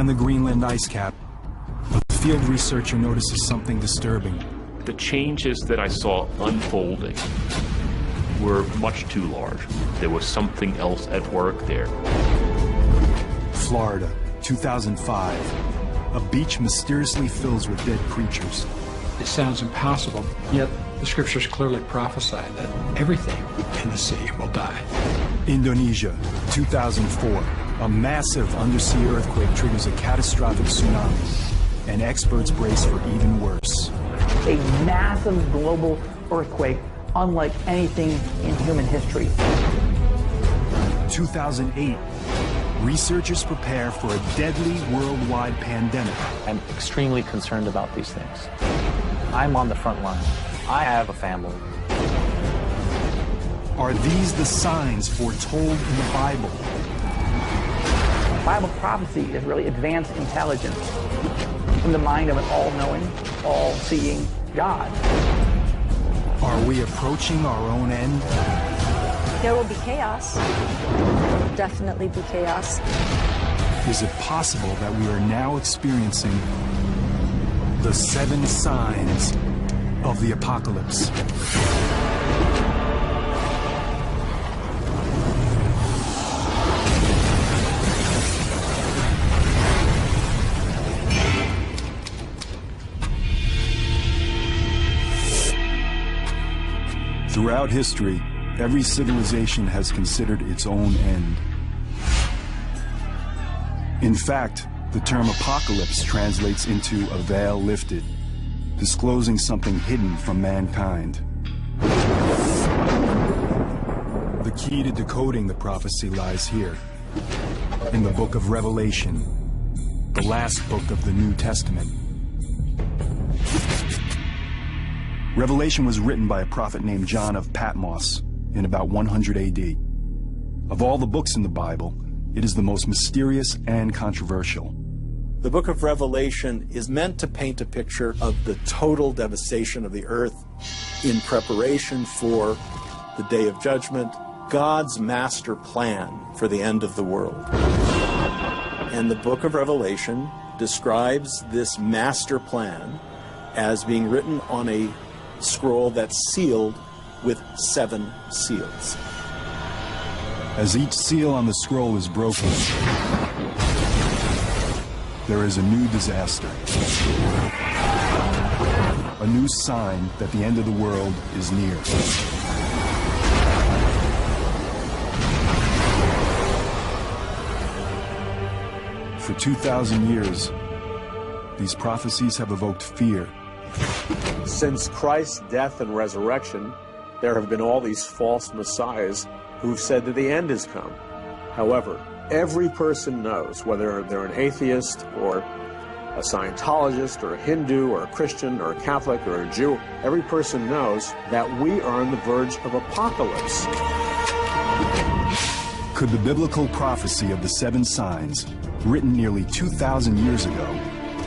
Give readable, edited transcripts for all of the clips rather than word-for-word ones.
scan the Greenland ice cap, a field researcher notices something disturbing. The changes that I saw unfolding were much too large. There was something else at work there. Florida, 2005. A beach mysteriously fills with dead creatures. It sounds impossible, yet the scriptures clearly prophesy that everything in the sea will die. Indonesia, 2004. A massive undersea earthquake triggers a catastrophic tsunami, and experts brace for even worse. A massive global earthquake unlike anything in human history. 2008. Researchers prepare for a deadly worldwide pandemic. I'm extremely concerned about these things. I'm on the front line. I have a family. Are these the signs foretold in the Bible? Bible prophecy is really advanced intelligence in the mind of an all-knowing, all-seeing God. Are we approaching our own end? There will be chaos. Definitely be chaos. Is it possible that we are now experiencing the 7 signs of the apocalypse? Throughout history, every civilization has considered its own end. In fact, the term apocalypse translates into a veil lifted, disclosing something hidden from mankind. The key to decoding the prophecy lies here, in the book of Revelation, the last book of the New Testament. Revelation was written by a prophet named John of Patmos in about 100 AD. Of all the books in the Bible, it is the most mysterious and controversial. The book of Revelation is meant to paint a picture of the total devastation of the earth in preparation for the day of judgment, God's master plan for the end of the world. And the book of Revelation describes this master plan as being written on a scroll that's sealed with 7 seals. As each seal on the scroll is broken, there is a new disaster. A new sign that the end of the world is near. For 2,000 years, these prophecies have evoked fear. Since Christ's death and resurrection, there have been all these false messiahs who've said that the end has come. However, every person knows, whether they're an atheist or a Scientologist or a Hindu or a Christian or a Catholic or a Jew, every person knows that we are on the verge of apocalypse. Could the biblical prophecy of the 7 signs, written nearly 2,000 years ago,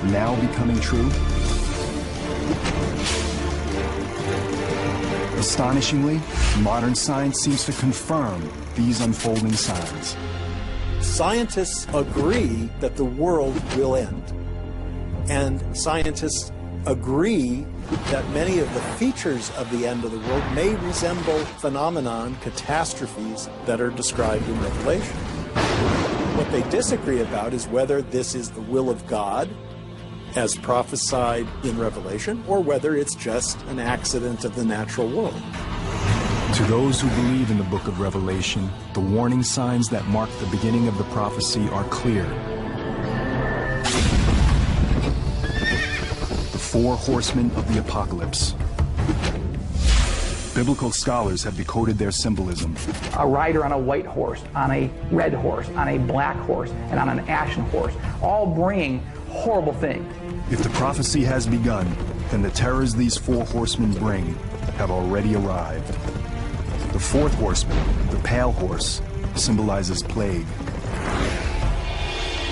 now be coming true? Astonishingly, modern science seems to confirm these unfolding signs. Scientists agree that the world will end. And scientists agree that many of the features of the end of the world may resemble phenomenon, catastrophes that are described in Revelation. What they disagree about is whether this is the will of God, as prophesied in Revelation, or whether it's just an accident of the natural world. To those who believe in the book of Revelation, the warning signs that mark the beginning of the prophecy are clear. The 4 horsemen of the apocalypse. Biblical scholars have decoded their symbolism. A rider on a white horse, on a red horse, on a black horse, and on an ashen horse, all bringing horrible things. If the prophecy has begun, then the terrors these 4 horsemen bring have already arrived. The 4th horseman, the pale horse, symbolizes plague.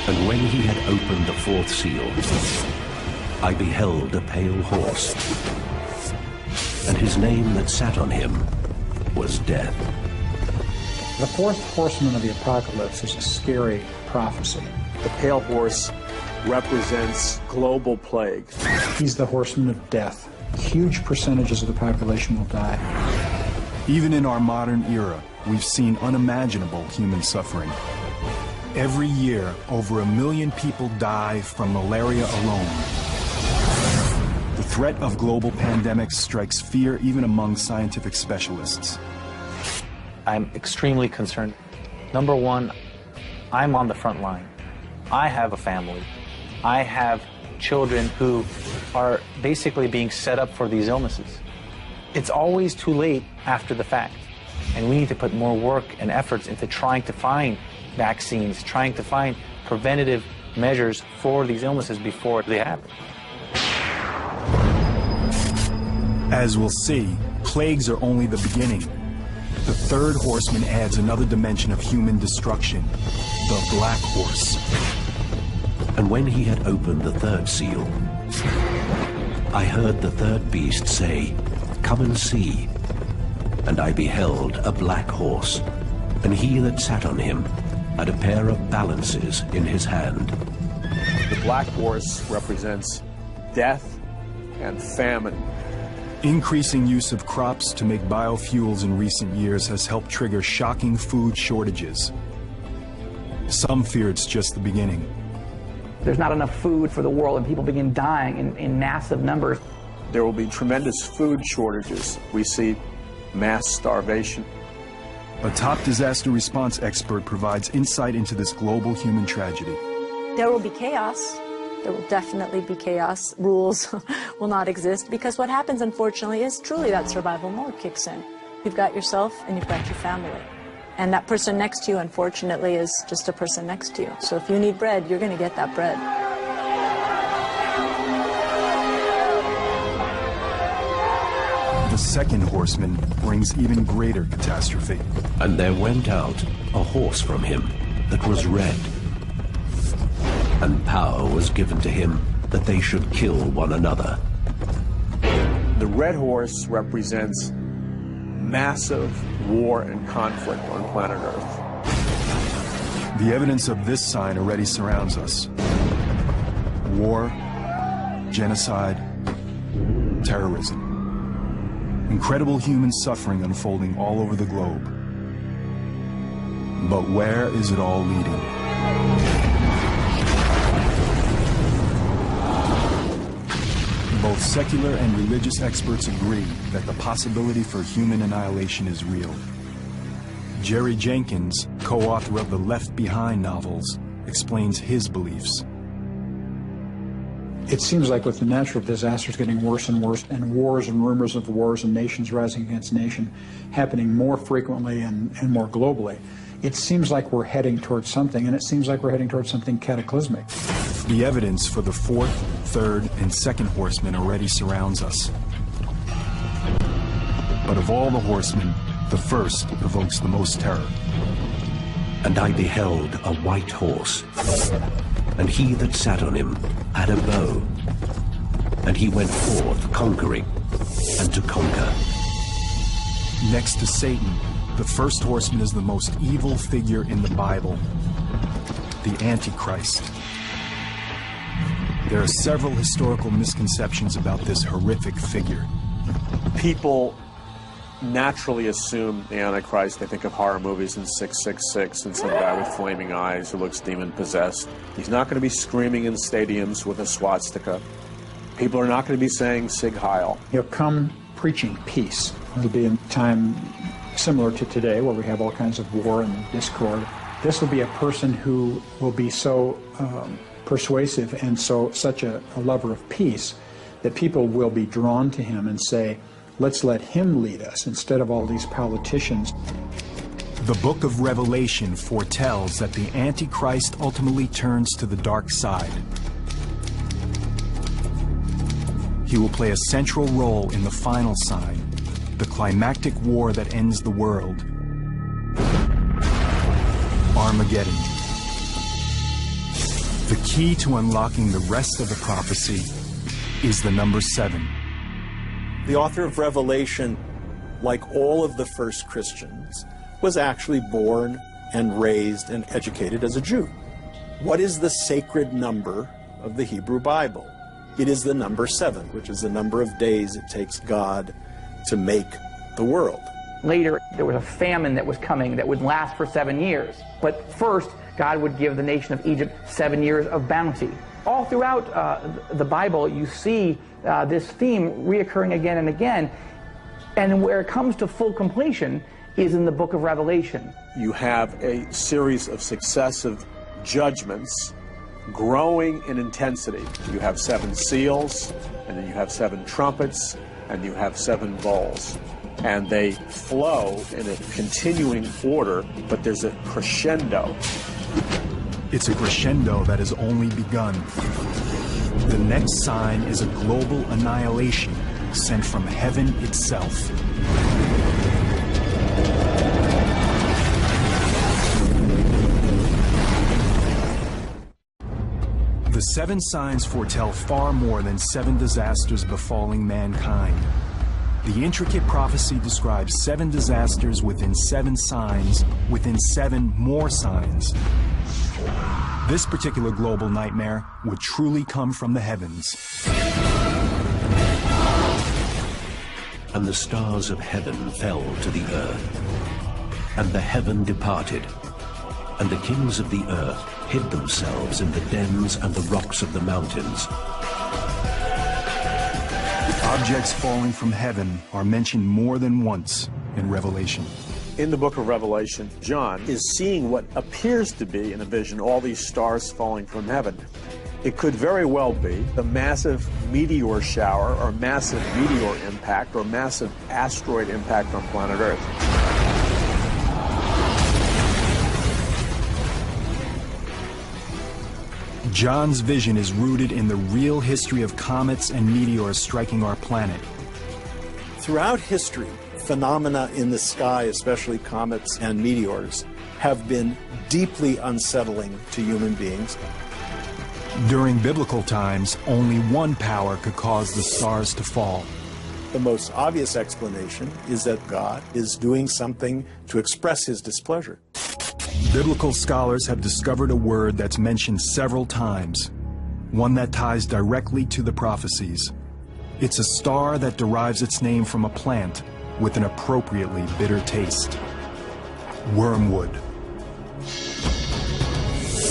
And when he had opened the 4th seal, I beheld a pale horse, and his name that sat on him was Death. The 4th horseman of the apocalypse is a scary prophecy. The pale horse represents global plague. He's the horseman of death. Huge percentages of the population will die. Even in our modern era, we've seen unimaginable human suffering. Every year, over 1 million people die from malaria alone. The threat of global pandemics strikes fear even among scientific specialists. I'm extremely concerned. Number one, I'm on the front line. I have a family. I have children who are basically being set up for these illnesses. It's always too late after the fact, and we need to put more work and efforts into trying to find vaccines, trying to find preventative measures for these illnesses before they happen. As we'll see, plagues are only the beginning. The third horseman adds another dimension of human destruction, the Black Horse. And when he had opened the third seal, I heard the third beast say, "Come and see." And I beheld a black horse, and he that sat on him had a pair of balances in his hand. The black horse represents death and famine. Increasing use of crops to make biofuels in recent years has helped trigger shocking food shortages. Some fear it's just the beginning. There's not enough food for the world, and people begin dying in massive numbers. There will be tremendous food shortages. We see mass starvation. A top disaster response expert provides insight into this global human tragedy. There will be chaos. There will definitely be chaos. Rules will not exist, because what happens, unfortunately, is truly that survival mode kicks in. You've got yourself and you've got your family. And that person next to you, unfortunately, is just a person next to you. So if you need bread, you're going to get that bread. The second horseman brings even greater catastrophe. And there went out a horse from him that was red. And power was given to him that they should kill one another. The red horse represents massive war and conflict on planet Earth. The evidence of this sign already surrounds us. War, genocide, terrorism. Incredible human suffering unfolding all over the globe. But where is it all leading? Both secular and religious experts agree that the possibility for human annihilation is real. Jerry Jenkins, co-author of the Left Behind novels, explains his beliefs. It seems like with the natural disasters getting worse and worse, and wars and rumors of wars and nations rising against nation happening more frequently and more globally, it seems like we're heading towards something, and it seems like we're heading towards something cataclysmic. The evidence for the fourth, third, and second horsemen already surrounds us. But of all the horsemen, the first evokes the most terror. And I beheld a white horse, and he that sat on him had a bow, and he went forth conquering and to conquer. Next to Satan, the first horseman is the most evil figure in the Bible, the Antichrist. There are several historical misconceptions about this horrific figure. People naturally assume the Antichrist. They think of horror movies in 666 and some guy with flaming eyes who looks demon-possessed. He's not going to be screaming in stadiums with a swastika. People are not going to be saying Sig Heil. He'll come preaching peace. It'll be a time similar to today where we have all kinds of war and discord. This will be a person who will be so persuasive and such a lover of peace that people will be drawn to him and say, let's let him lead us instead of all these politicians. The book of Revelation foretells that the Antichrist ultimately turns to the dark side. He will play a central role in the final sign, the climactic war that ends the world, Armageddon. The key to unlocking the rest of the prophecy is the number 7. The author of Revelation, like all of the first Christians, was actually born and raised and educated as a Jew. What is the sacred number of the Hebrew Bible. It is the number 7, which is the number of days it takes God to make the world. Later, there was a famine that was coming that would last for 7 years. But first, God would give the nation of Egypt 7 years of bounty. All throughout the Bible, you see this theme reoccurring again and again. And where it comes to full completion is in the book of Revelation. You have a series of successive judgments growing in intensity. You have 7 seals, and then you have 7 trumpets, and you have 7 bowls. And they flow in a continuing order, but there's a crescendo. It's a crescendo that has only begun. The next sign is a global annihilation sent from heaven itself. The 7 signs foretell far more than 7 disasters befalling mankind. The intricate prophecy describes 7 disasters within 7 signs, within 7 more signs. This particular global nightmare would truly come from the heavens. And the stars of heaven fell to the earth, and the heaven departed, and the kings of the earth hid themselves in the dens and the rocks of the mountains. Objects falling from heaven are mentioned more than once in Revelation. In the book of Revelation, John is seeing what appears to be, in a vision, all these stars falling from heaven. It could very well be a massive meteor shower or massive meteor impact or massive asteroid impact on planet Earth. John's vision is rooted in the real history of comets and meteors striking our planet. Throughout history, phenomena in the sky, especially comets and meteors, have been deeply unsettling to human beings. During biblical times, only one power could cause the stars to fall. The most obvious explanation is that God is doing something to express his displeasure. Biblical scholars have discovered a word that's mentioned several times, one that ties directly to the prophecies. It's a star that derives its name from a plant with an appropriately bitter taste. Wormwood.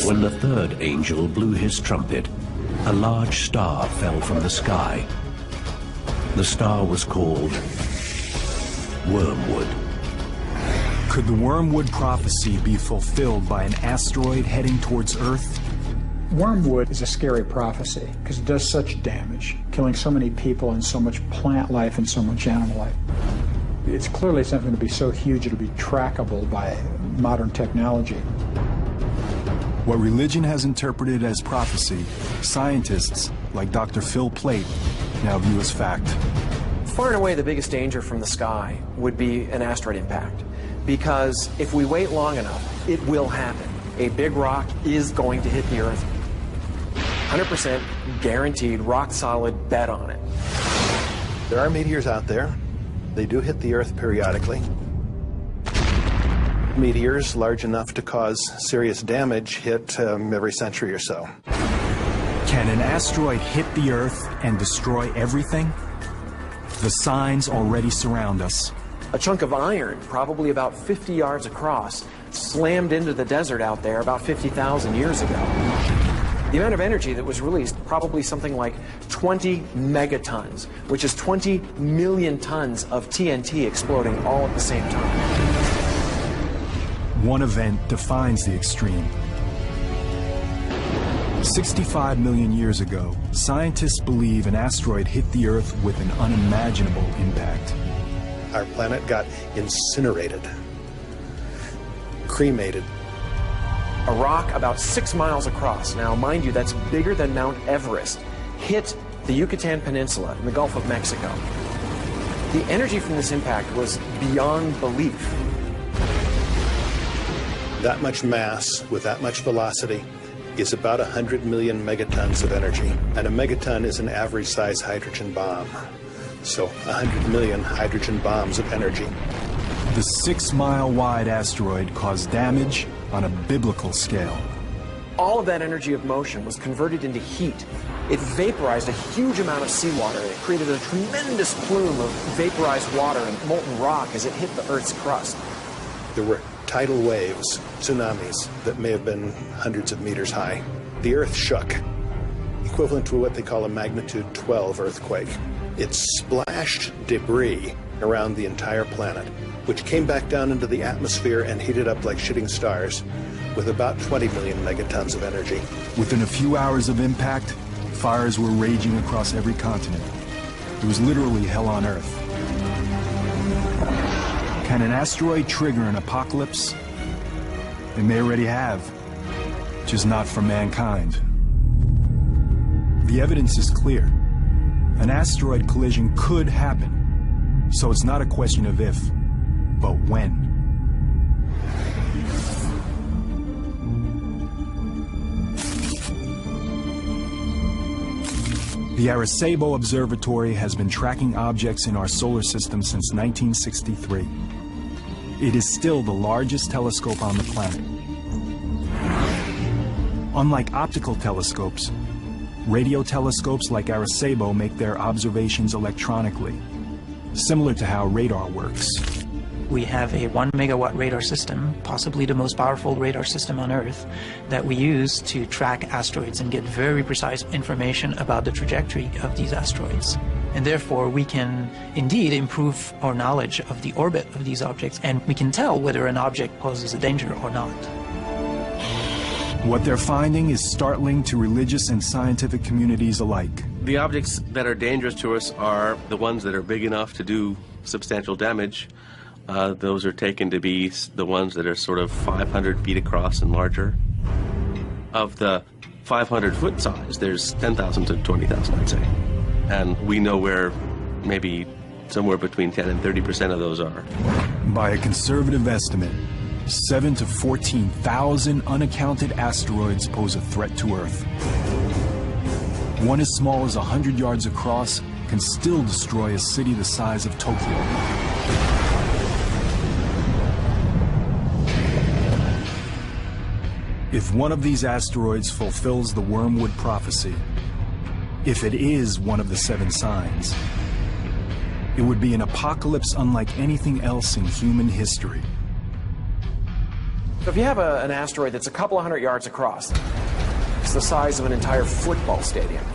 When the 3rd angel blew his trumpet, a large star fell from the sky. The star was called Wormwood. Could the wormwood prophecy be fulfilled by an asteroid heading towards Earth? Wormwood is a scary prophecy because it does such damage, killing so many people and so much plant life and so much animal life. It's clearly something to be so huge it'll be trackable by modern technology. What religion has interpreted as prophecy, scientists like Dr. Phil Plait now view as fact. Far and away the biggest danger from the sky would be an asteroid impact, because if we wait long enough, it will happen. A big rock is going to hit the Earth. 100% guaranteed, rock solid, bet on it. There are meteors out there. They do hit the Earth periodically. Meteors large enough to cause serious damage hit every century or so. Can an asteroid hit the Earth and destroy everything? The signs already surround us. A chunk of iron, probably about 50 yards across, slammed into the desert out there about 50,000 years ago. The amount of energy that was released, probably something like 20 megatons, which is 20 million tons of TNT exploding all at the same time. One event defines the extreme. 65 million years ago, scientists believe an asteroid hit the Earth with an unimaginable impact. Our planet got incinerated, cremated. A rock about 6 miles across, now mind you, that's bigger than Mount Everest, hit the Yucatan Peninsula in the Gulf of Mexico. The energy from this impact was beyond belief. That much mass with that much velocity is about 100 million megatons of energy. And a megaton is an average size hydrogen bomb. So 100 million hydrogen bombs of energy. The 6-mile wide asteroid caused damage on a biblical scale. All of that energy of motion was converted into heat. It vaporized a huge amount of seawater. It created a tremendous plume of vaporized water and molten rock as it hit the Earth's crust. There were tidal waves, tsunamis, that may have been hundreds of meters high. The Earth shook, equivalent to what they call a magnitude 12 earthquake. It splashed debris around the entire planet, which came back down into the atmosphere and heated up like shooting stars with about 20 million megatons of energy. Within a few hours of impact, fires were raging across every continent. It was literally hell on Earth. Can an asteroid trigger an apocalypse? It may already have, just not for mankind. The evidence is clear. An asteroid collision could happen, so it's not a question of if, but when. The Arecibo Observatory has been tracking objects in our solar system since 1963. It is still the largest telescope on the planet. Unlike optical telescopes, radio telescopes like Arecibo make their observations electronically, similar to how radar works. We have a 1 megawatt radar system, possibly the most powerful radar system on Earth, that we use to track asteroids and get very precise information about the trajectory of these asteroids. And therefore, we can indeed improve our knowledge of the orbit of these objects, and we can tell whether an object poses a danger or not. What they're finding is startling to religious and scientific communities alike. The objects that are dangerous to us are the ones that are big enough to do substantial damage. Those are taken to be the ones that are sort of 500 feet across and larger. Of the 500-foot size, there's 10,000 to 20,000, I'd say. And we know where maybe somewhere between 10 and 30% of those are. By a conservative estimate, 7,000 to 14,000 unaccounted asteroids pose a threat to Earth. One as small as 100 yards across can still destroy a city the size of Tokyo. If one of these asteroids fulfills the Wormwood prophecy, if it is one of the 7 signs, it would be an apocalypse unlike anything else in human history. So if you have an asteroid that's a couple of 100 yards across, it's the size of an entire football stadium,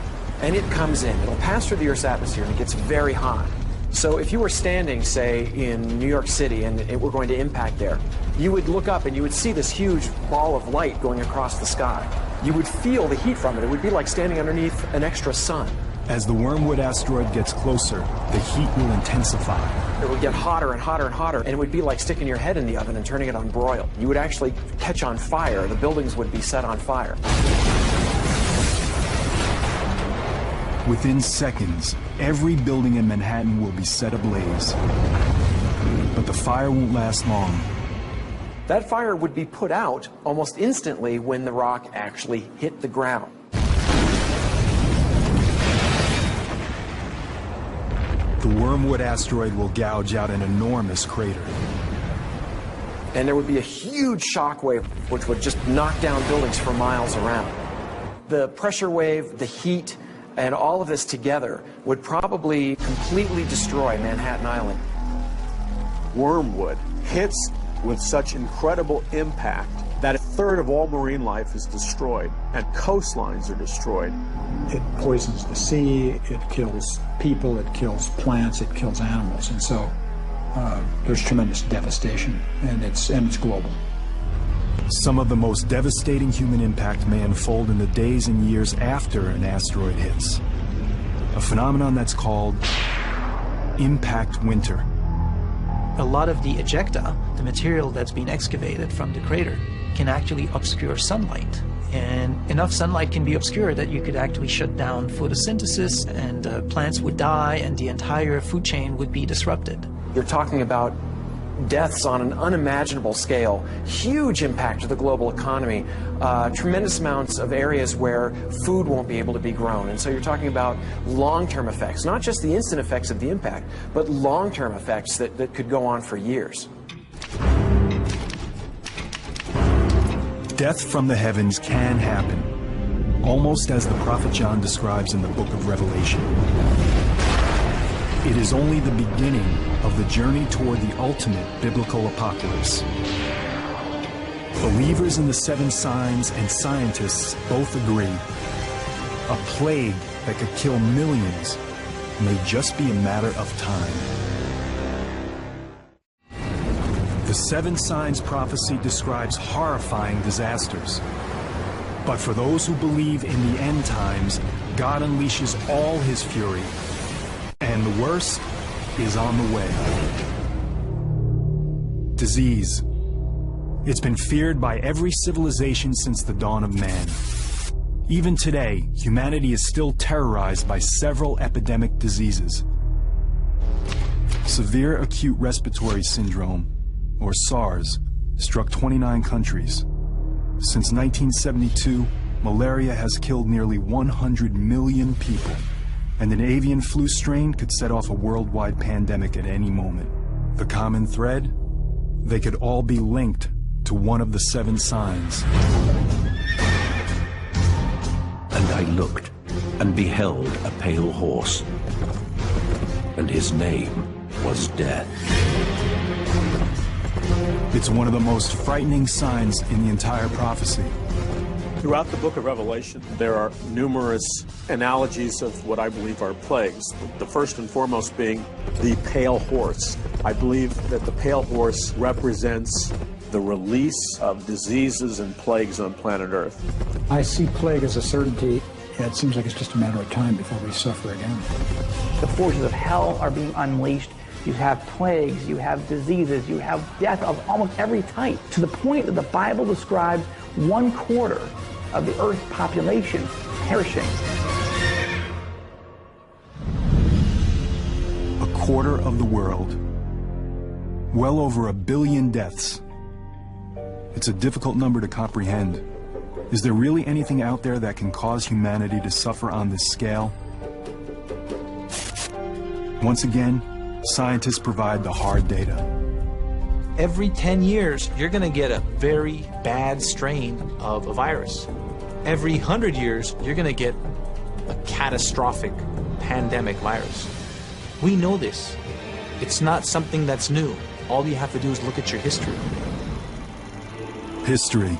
and it comes in, it'll pass through the Earth's atmosphere and it gets very hot. So if you were standing, say, in New York City and it were going to impact there, you would look up and you would see this huge ball of light going across the sky. You would feel the heat from it. It would be like standing underneath an extra sun. As the Wormwood asteroid gets closer, the heat will intensify. It would get hotter and hotter and hotter, and it would be like sticking your head in the oven and turning it on broil. You would actually catch on fire. The buildings would be set on fire. Within seconds, every building in Manhattan will be set ablaze. But the fire won't last long. That fire would be put out almost instantly when the rock actually hit the ground. The Wormwood asteroid will gouge out an enormous crater. And there would be a huge shock wave which would just knock down buildings for miles around. The pressure wave, the heat, and all of this together would probably completely destroy Manhattan Island. Wormwood hits with such incredible impact that a third of all marine life is destroyed, and coastlines are destroyed. It poisons the sea, it kills people, it kills plants, it kills animals, and so there's tremendous devastation, and it's global. Some of the most devastating human impact may unfold in the days and years after an asteroid hits. A phenomenon that's called impact winter. A lot of the ejecta, the material that's been excavated from the crater, can actually obscure sunlight. And enough sunlight can be obscured that you could actually shut down photosynthesis, and plants would die, and the entire food chain would be disrupted. You're talking about deaths on an unimaginable scale, huge impact to the global economy, tremendous amounts of areas where food won't be able to be grown. And so you're talking about long-term effects, not just the instant effects of the impact, but long-term effects that could go on for years. Death from the heavens can happen, almost as the prophet John describes in the book of Revelation. It is only the beginning of the journey toward the ultimate biblical apocalypse. Believers in the seven signs and scientists both agree a plague that could kill millions may just be a matter of time. The seven signs prophecy describes horrifying disasters. But for those who believe in the end times, God unleashes all his fury, and the worst is on the way. Disease. It's been feared by every civilization since the dawn of man. Even today, humanity is still terrorized by several epidemic diseases. Severe acute respiratory syndrome, or SARS, struck 29 countries. Since 1972, malaria has killed nearly 100 million people, and an avian flu strain could set off a worldwide pandemic at any moment. The common thread? They could all be linked to one of the seven signs. And I looked, and beheld a pale horse, and his name was Death. It's one of the most frightening signs in the entire prophecy. Throughout the book of Revelation, there are numerous analogies of what I believe are plagues. The first and foremost being the pale horse. I believe that the pale horse represents the release of diseases and plagues on planet Earth. I see plague as a certainty. It seems like it's just a matter of time before we suffer again. The forces of hell are being unleashed. You have plagues, you have diseases, you have death of almost every type, to the point that the Bible describes 1/4 of the Earth's population perishing. A quarter of the world. Well over 1 billion deaths. It's a difficult number to comprehend. Is there really anything out there that can cause humanity to suffer on this scale? Once again, scientists provide the hard data. Every 10 years, you're going to get a very bad strain of a virus. Every 100 years, you're going to get a catastrophic pandemic virus. We know this. It's not something that's new. All you have to do is look at your history. History.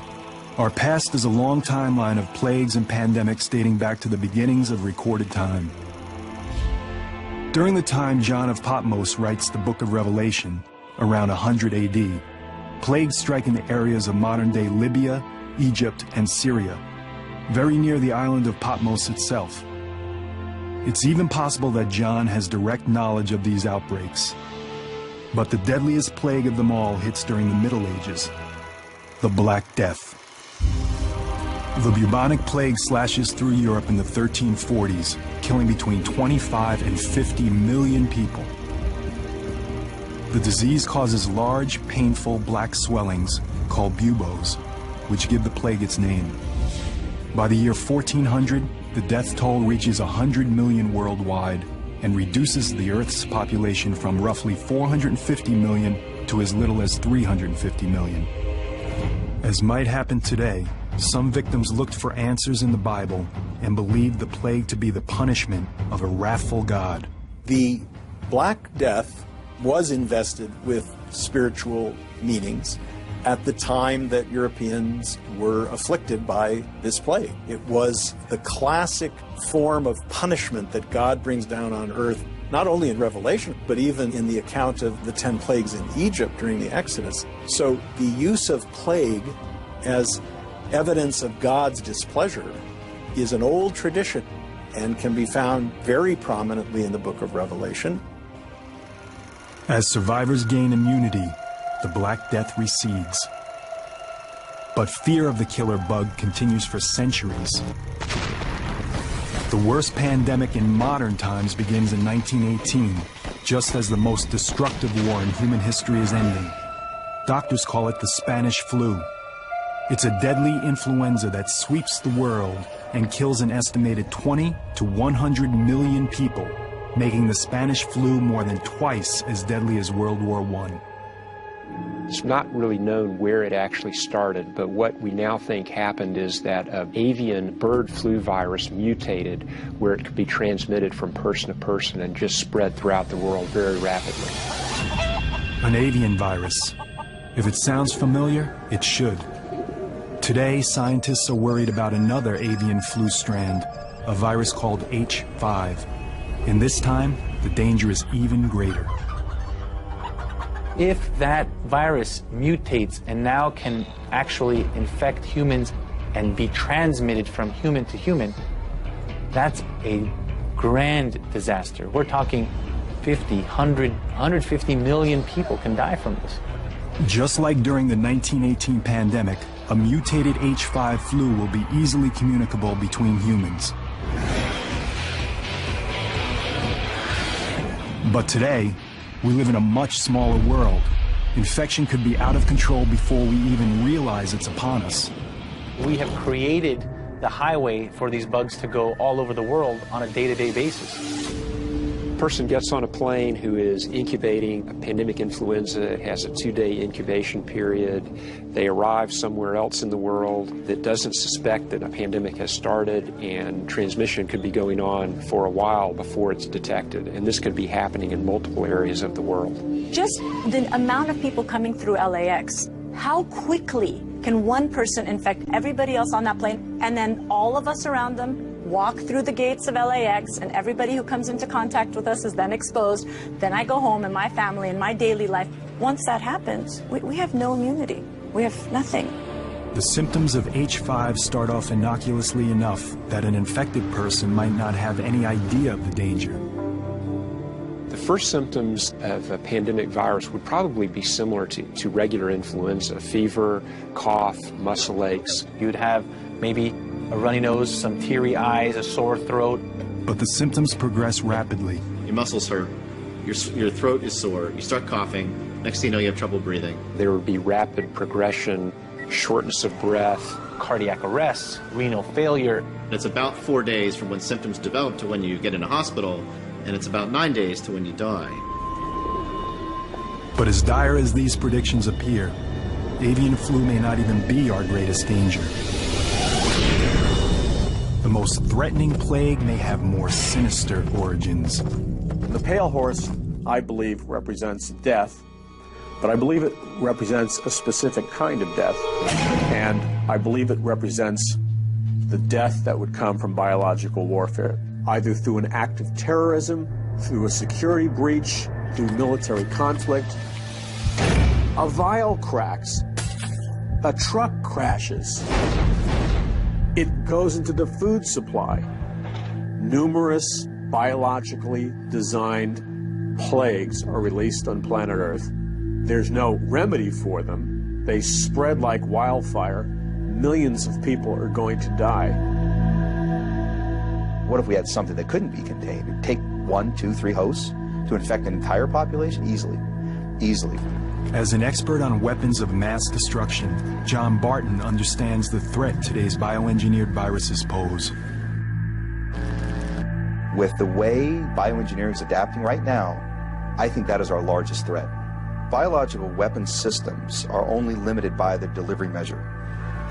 Our past is a long timeline of plagues and pandemics dating back to the beginnings of recorded time. During the time John of Patmos writes the book of Revelation, around 100 AD, plagues strike in the areas of modern-day Libya, Egypt, and Syria, very near the island of Patmos itself. It's even possible that John has direct knowledge of these outbreaks. But the deadliest plague of them all hits during the Middle Ages, the Black Death. The bubonic plague slashes through Europe in the 1340s, killing between 25 and 50 million people. The disease causes large, painful black swellings called buboes, which give the plague its name. By the year 1400, the death toll reaches 100 million worldwide and reduces the Earth's population from roughly 450 million to as little as 350 million. As might happen today, some victims looked for answers in the Bible and believed the plague to be the punishment of a wrathful God. The Black Death was invested with spiritual meanings at the time that Europeans were afflicted by this plague. It was the classic form of punishment that God brings down on earth, not only in Revelation, but even in the account of the 10 plagues in Egypt during the Exodus. So the use of plague as evidence of God's displeasure is an old tradition and can be found very prominently in the book of Revelation. As survivors gain immunity, the Black Death recedes. But fear of the killer bug continues for centuries. The worst pandemic in modern times begins in 1918, just as the most destructive war in human history is ending. Doctors call it the Spanish flu. It's a deadly influenza that sweeps the world and kills an estimated 20 to 100 million people, making the Spanish flu more than twice as deadly as World War I. It's not really known where it actually started, but what we now think happened is that an avian bird flu virus mutated where it could be transmitted from person to person and just spread throughout the world very rapidly. An avian virus. If it sounds familiar, it should. Today, scientists are worried about another avian flu strand, a virus called H5. And this time, the danger is even greater. If that virus mutates and now can actually infect humans and be transmitted from human to human, that's a grand disaster. We're talking 50, 100, 150 million people can die from this. Just like during the 1918 pandemic, a mutated H5 flu will be easily communicable between humans. But today, we live in a much smaller world. Infection could be out of control before we even realize it's upon us. We have created the highway for these bugs to go all over the world on a day-to-day basis. A person gets on a plane who is incubating a pandemic influenza, has a 2-day incubation period. They arrive somewhere else in the world that doesn't suspect that a pandemic has started, and transmission could be going on for a while before it's detected. And this could be happening in multiple areas of the world. Just the amount of people coming through LAX, how quickly can one person infect everybody else on that plane, and then all of us around them walk through the gates of LAX, and everybody who comes into contact with us is then exposed. Then I go home and my family and my daily life. Once that happens, we have no immunity. We have nothing. The symptoms of H5 start off innocuously enough that an infected person might not have any idea of the danger. The first symptoms of a pandemic virus would probably be similar to regular influenza: fever, cough, muscle aches. You would have maybe a runny nose, some teary eyes, a sore throat. But the symptoms progress rapidly. Your muscles hurt, your throat is sore, you start coughing, next thing you know you have trouble breathing. There would be rapid progression, shortness of breath, cardiac arrest, renal failure. It's about 4 days from when symptoms develop to when you get in a hospital, and it's about 9 days to when you die. But as dire as these predictions appear, avian flu may not even be our greatest danger. The most threatening plague may have more sinister origins. The pale horse, I believe, represents death, but I believe it represents a specific kind of death, and I believe it represents the death that would come from biological warfare, either through an act of terrorism, through a security breach, through military conflict. A vial cracks, a truck crashes, it goes into the food supply. Numerous biologically designed plagues are released on planet Earth. There's no remedy for them. They spread like wildfire. Millions of people are going to die. What if we had something that couldn't be contained? It'd take 1, 2, 3 hosts to infect an entire population? Easily. As an expert on weapons of mass destruction, John Barton understands the threat today's bioengineered viruses pose. With the way bioengineering is adapting right now, I think that is our largest threat. Biological weapon systems are only limited by their delivery measure.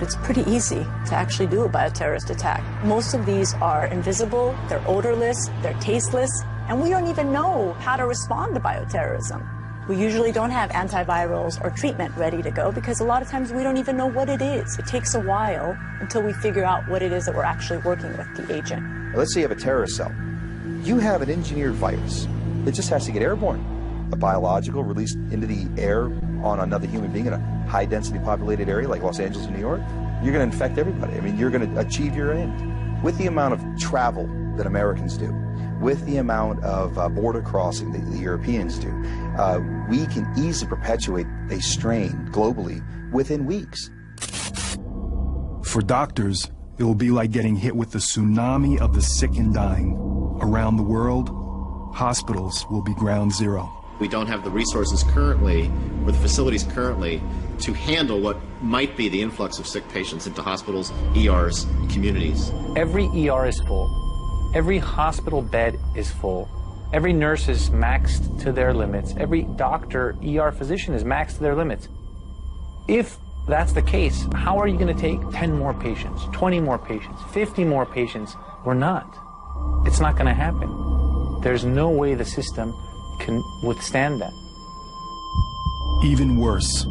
It's pretty easy to actually do a bioterrorist attack. Most of these are invisible, they're odorless, they're tasteless, and we don't even know how to respond to bioterrorism. We usually don't have antivirals or treatment ready to go because a lot of times we don't even know what it is. It takes a while until we figure out what it is that we're actually working with, the agent. Let's say you have a terrorist cell. You have an engineered virus. It just has to get airborne. A biological released into the air on another human being in a high-density populated area like Los Angeles and New York, you're going to infect everybody. I mean, you're going to achieve your end. With the amount of travel that Americans do, with the amount of border crossing that the Europeans do, we can easily perpetuate a strain globally within weeks. For doctors, it will be like getting hit with the tsunami of the sick and dying. Around the world, hospitals will be ground zero. We don't have the resources currently, or the facilities currently, to handle what might be the influx of sick patients into hospitals, ERs, communities. Every ER is full. Every hospital bed is full. Every nurse is maxed to their limits. Every doctor, ER physician is maxed to their limits. If that's the case, how are you going to take 10 more patients, 20 more patients, 50 more patients? We're not. It's not going to happen. There's no way the system can withstand that. Even worse,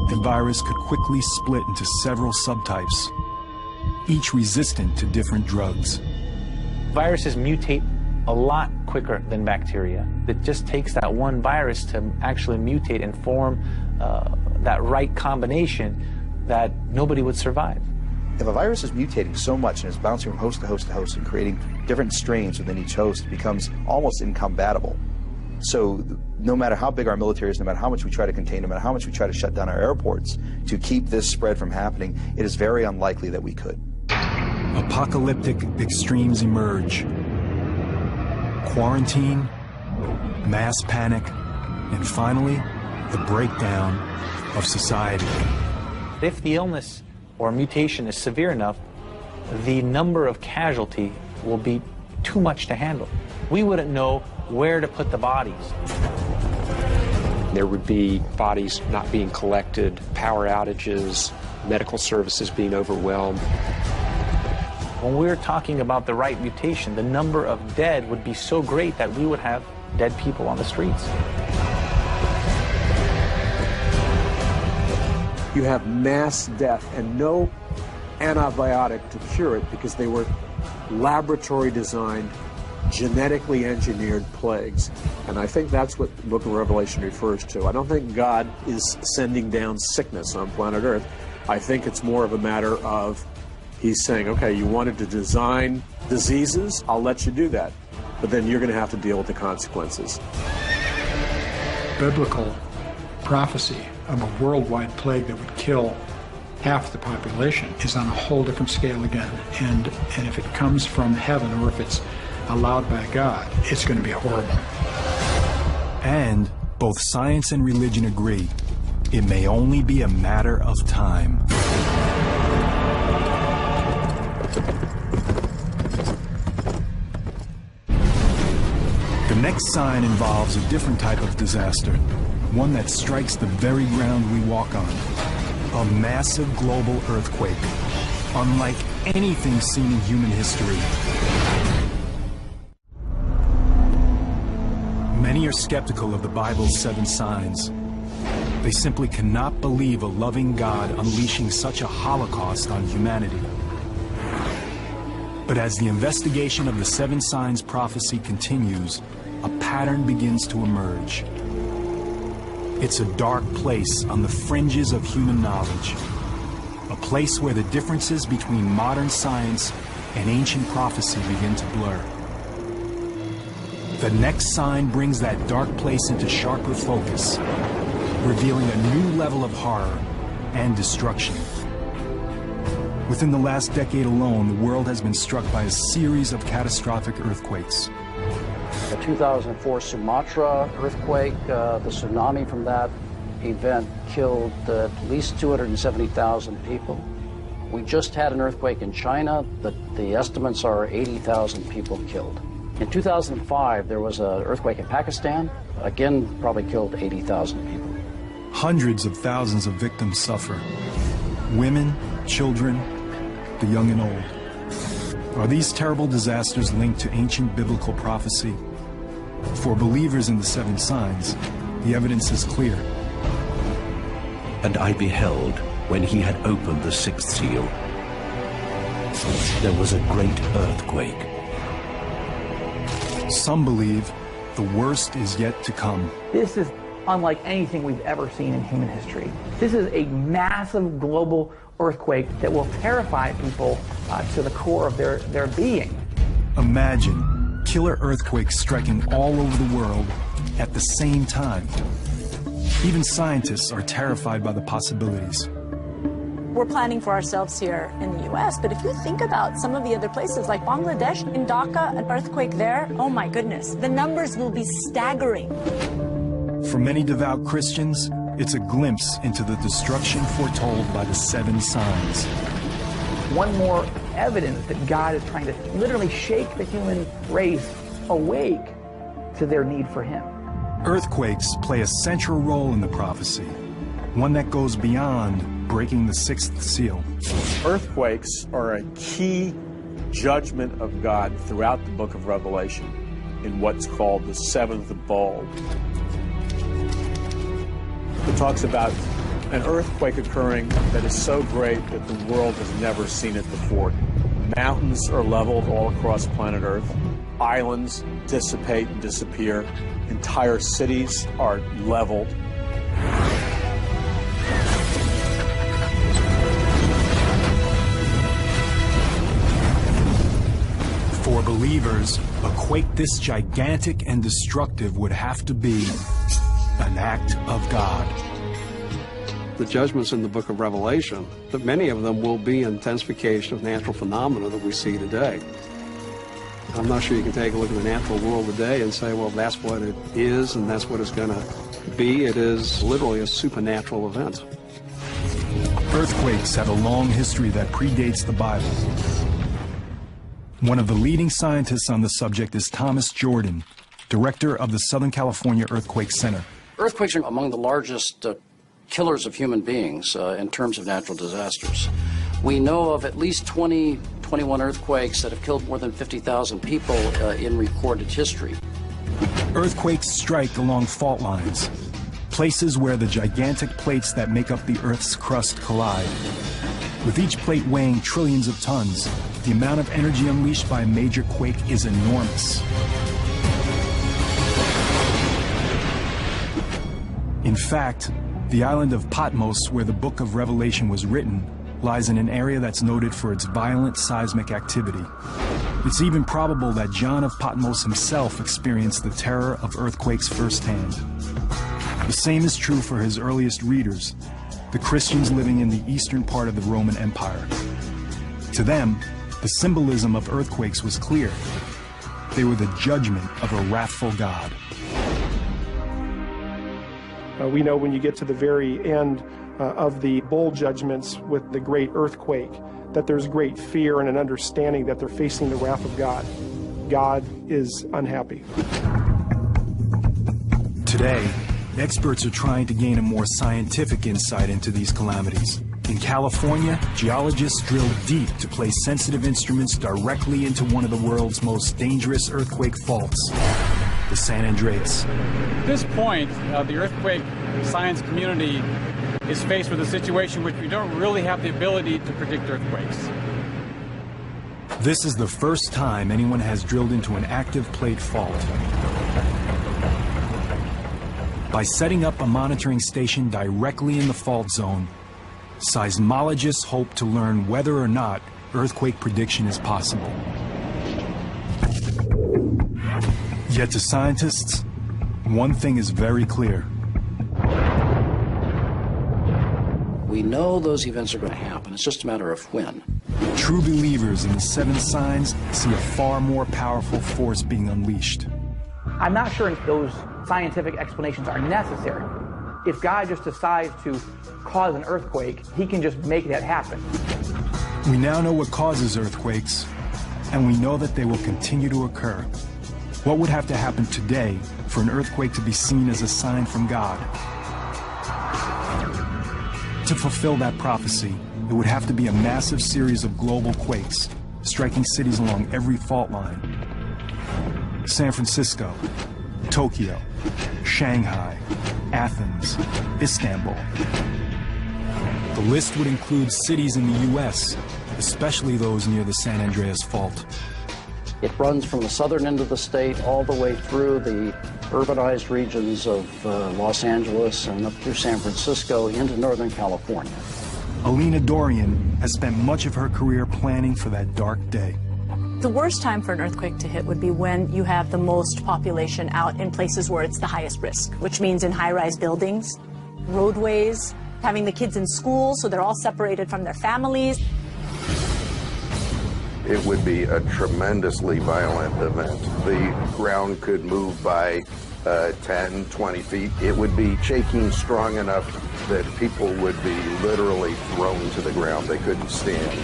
the virus could quickly split into several subtypes, each resistant to different drugs. Viruses mutate a lot quicker than bacteria. It just takes that one virus to actually mutate and form that right combination that nobody would survive. If a virus is mutating so much and is bouncing from host to host to host and creating different strains within each host, it becomes almost incompatible. So no matter how big our military is, no matter how much we try to contain, no matter how much we try to shut down our airports to keep this spread from happening, it is very unlikely that we could. Apocalyptic extremes emerge. Quarantine, mass panic, and finally, the breakdown of society. If the illness or mutation is severe enough, the number of casualty will be too much to handle. We wouldn't know where to put the bodies. There would be bodies not being collected, power outages, medical services being overwhelmed. When we're talking about the right mutation, the number of dead would be so great that we would have dead people on the streets. You have mass death and no antibiotic to cure it because they were laboratory designed, genetically engineered plagues. And I think that's what the book of Revelation refers to. I don't think God is sending down sickness on planet Earth. I think it's more of a matter of he's saying, okay, you wanted to design diseases, I'll let you do that. But then you're going to have to deal with the consequences. Biblical prophecy of a worldwide plague that would kill half the population is on a whole different scale again. And if it comes from heaven or if it's allowed by God, it's going to be horrible. And both science and religion agree, it may only be a matter of time. The next sign involves a different type of disaster, one that strikes the very ground we walk on. A massive global earthquake, unlike anything seen in human history. Many are skeptical of the Bible's 7 signs. They simply cannot believe a loving God unleashing such a holocaust on humanity. But as the investigation of the 7 signs prophecy continues, a pattern begins to emerge. It's a dark place on the fringes of human knowledge, a place where the differences between modern science and ancient prophecy begin to blur. The next sign brings that dark place into sharper focus, revealing a new level of horror and destruction. Within the last decade alone, the world has been struck by a series of catastrophic earthquakes. The 2004 Sumatra earthquake, the tsunami from that event killed at least 270,000 people. We just had an earthquake in China. The estimates are 80,000 people killed. In 2005, there was an earthquake in Pakistan. Again, probably killed 80,000 people. Hundreds of thousands of victims suffer. Women, children, the young and old. Are these terrible disasters linked to ancient biblical prophecy? For believers in the 7 signs, the evidence is clear. And I beheld, when he had opened the 6th seal, there was a great earthquake. Some believe the worst is yet to come. This is unlike anything we've ever seen in human history. This is a massive global earthquake that will terrify people to the core of their being. Imagine killer earthquakes striking all over the world at the same time. Even scientists are terrified by the possibilities. We're planning for ourselves here in the U.S., but if you think about some of the other places like Bangladesh, in Dhaka, an earthquake there, oh my goodness, the numbers will be staggering. For many devout Christians, it's a glimpse into the destruction foretold by the 7 signs. One more evidence that God is trying to literally shake the human race awake to their need for Him. Earthquakes play a central role in the prophecy. one that goes beyond breaking the sixth seal. Earthquakes are a key judgment of God throughout the book of Revelation in what's called the seventh bulb. It talks about an earthquake occurring that is so great that the world has never seen it before. Mountains are leveled all across planet Earth. Islands dissipate and disappear. Entire cities are leveled. For believers, a quake this gigantic and destructive would have to be an act of God. The judgments in the book of Revelation, that many of them will be intensification of natural phenomena that we see today. I'm not sure you can take a look at the natural world today and say, well, that's what it is and that's what it's going to be. It is literally a supernatural event. Earthquakes have a long history that predates the Bible. One of the leading scientists on the subject is Thomas Jordan, director of the Southern California Earthquake Center. Earthquakes are among the largest killers of human beings in terms of natural disasters. We know of at least 21 earthquakes that have killed more than 50,000 people in recorded history. Earthquakes strike along fault lines, places where the gigantic plates that make up the Earth's crust collide. With each plate weighing trillions of tons, the amount of energy unleashed by a major quake is enormous. In fact, the island of Patmos, where the book of Revelation was written, lies in an area that's noted for its violent seismic activity. It's even probable that John of Patmos himself experienced the terror of earthquakes firsthand. The same is true for his earliest readers, the Christians living in the eastern part of the Roman Empire. To them, the symbolism of earthquakes was clear. They were the judgment of a wrathful God. We know when you get to the very end of the bowl judgments with the great earthquake, that there's great fear and an understanding that they're facing the wrath of God. God is unhappy. Today, experts are trying to gain a more scientific insight into these calamities. In California, geologists drilled deep to place sensitive instruments directly into one of the world's most dangerous earthquake faults, the San Andreas. At this point, the earthquake science community is faced with a situation in which we don't really have the ability to predict earthquakes. This is the first time anyone has drilled into an active plate fault. By setting up a monitoring station directly in the fault zone, seismologists hope to learn whether or not earthquake prediction is possible. Yet to scientists, one thing is very clear. We know those events are going to happen. It's just a matter of when. True believers in the seven signs see a far more powerful force being unleashed. I'm not sure if those scientific explanations are necessary. If God just decides to cause an earthquake, he can just make that happen. We now know what causes earthquakes, and we know that they will continue to occur. What would have to happen today for an earthquake to be seen as a sign from God? To fulfill that prophecy, it would have to be a massive series of global quakes, striking cities along every fault line. San Francisco, Tokyo, Shanghai, Athens, Istanbul. The list would include cities in the U.S., especially those near the San Andreas Fault. It runs from the southern end of the state all the way through the urbanized regions of Los Angeles and up through San Francisco into Northern California. Alina Dorian has spent much of her career planning for that dark day. The worst time for an earthquake to hit would be when you have the most population out in places where it's the highest risk, which means in high-rise buildings, roadways, having the kids in school so they're all separated from their families. It would be a tremendously violent event. The ground could move by 10, 20 feet. It would be shaking strong enough that people would be literally thrown to the ground. They couldn't stand.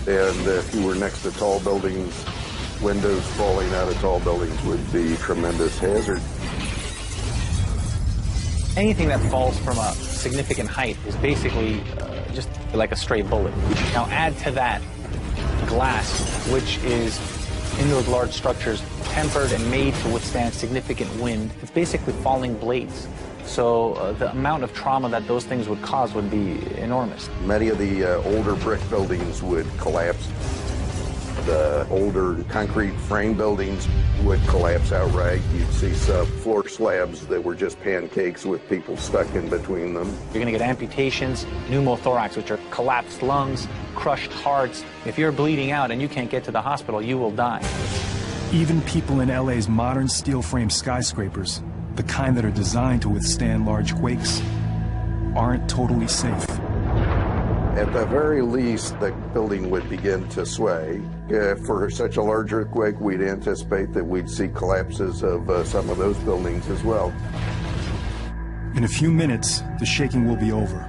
And if you were next to tall buildings, windows falling out of tall buildings would be a tremendous hazard. Anything that falls from a significant height is basically just like a stray bullet. Now add to that glass, which is in those large structures tempered and made to withstand significant wind. It's basically falling blades. So the amount of trauma that those things would cause would be enormous. Many of the older brick buildings would collapse. The older concrete frame buildings would collapse outright. You'd see floor slabs that were just pancakes with people stuck in between them. You're going to get amputations, pneumothorax, which are collapsed lungs, crushed hearts. If you're bleeding out and you can't get to the hospital, you will die. Even people in LA's modern steel frame skyscrapers, the kind that are designed to withstand large quakes, aren't totally safe. At the very least, the building would begin to sway. For such a large earthquake, we'd anticipate that we'd see collapses of some of those buildings as well. In a few minutes, the shaking will be over.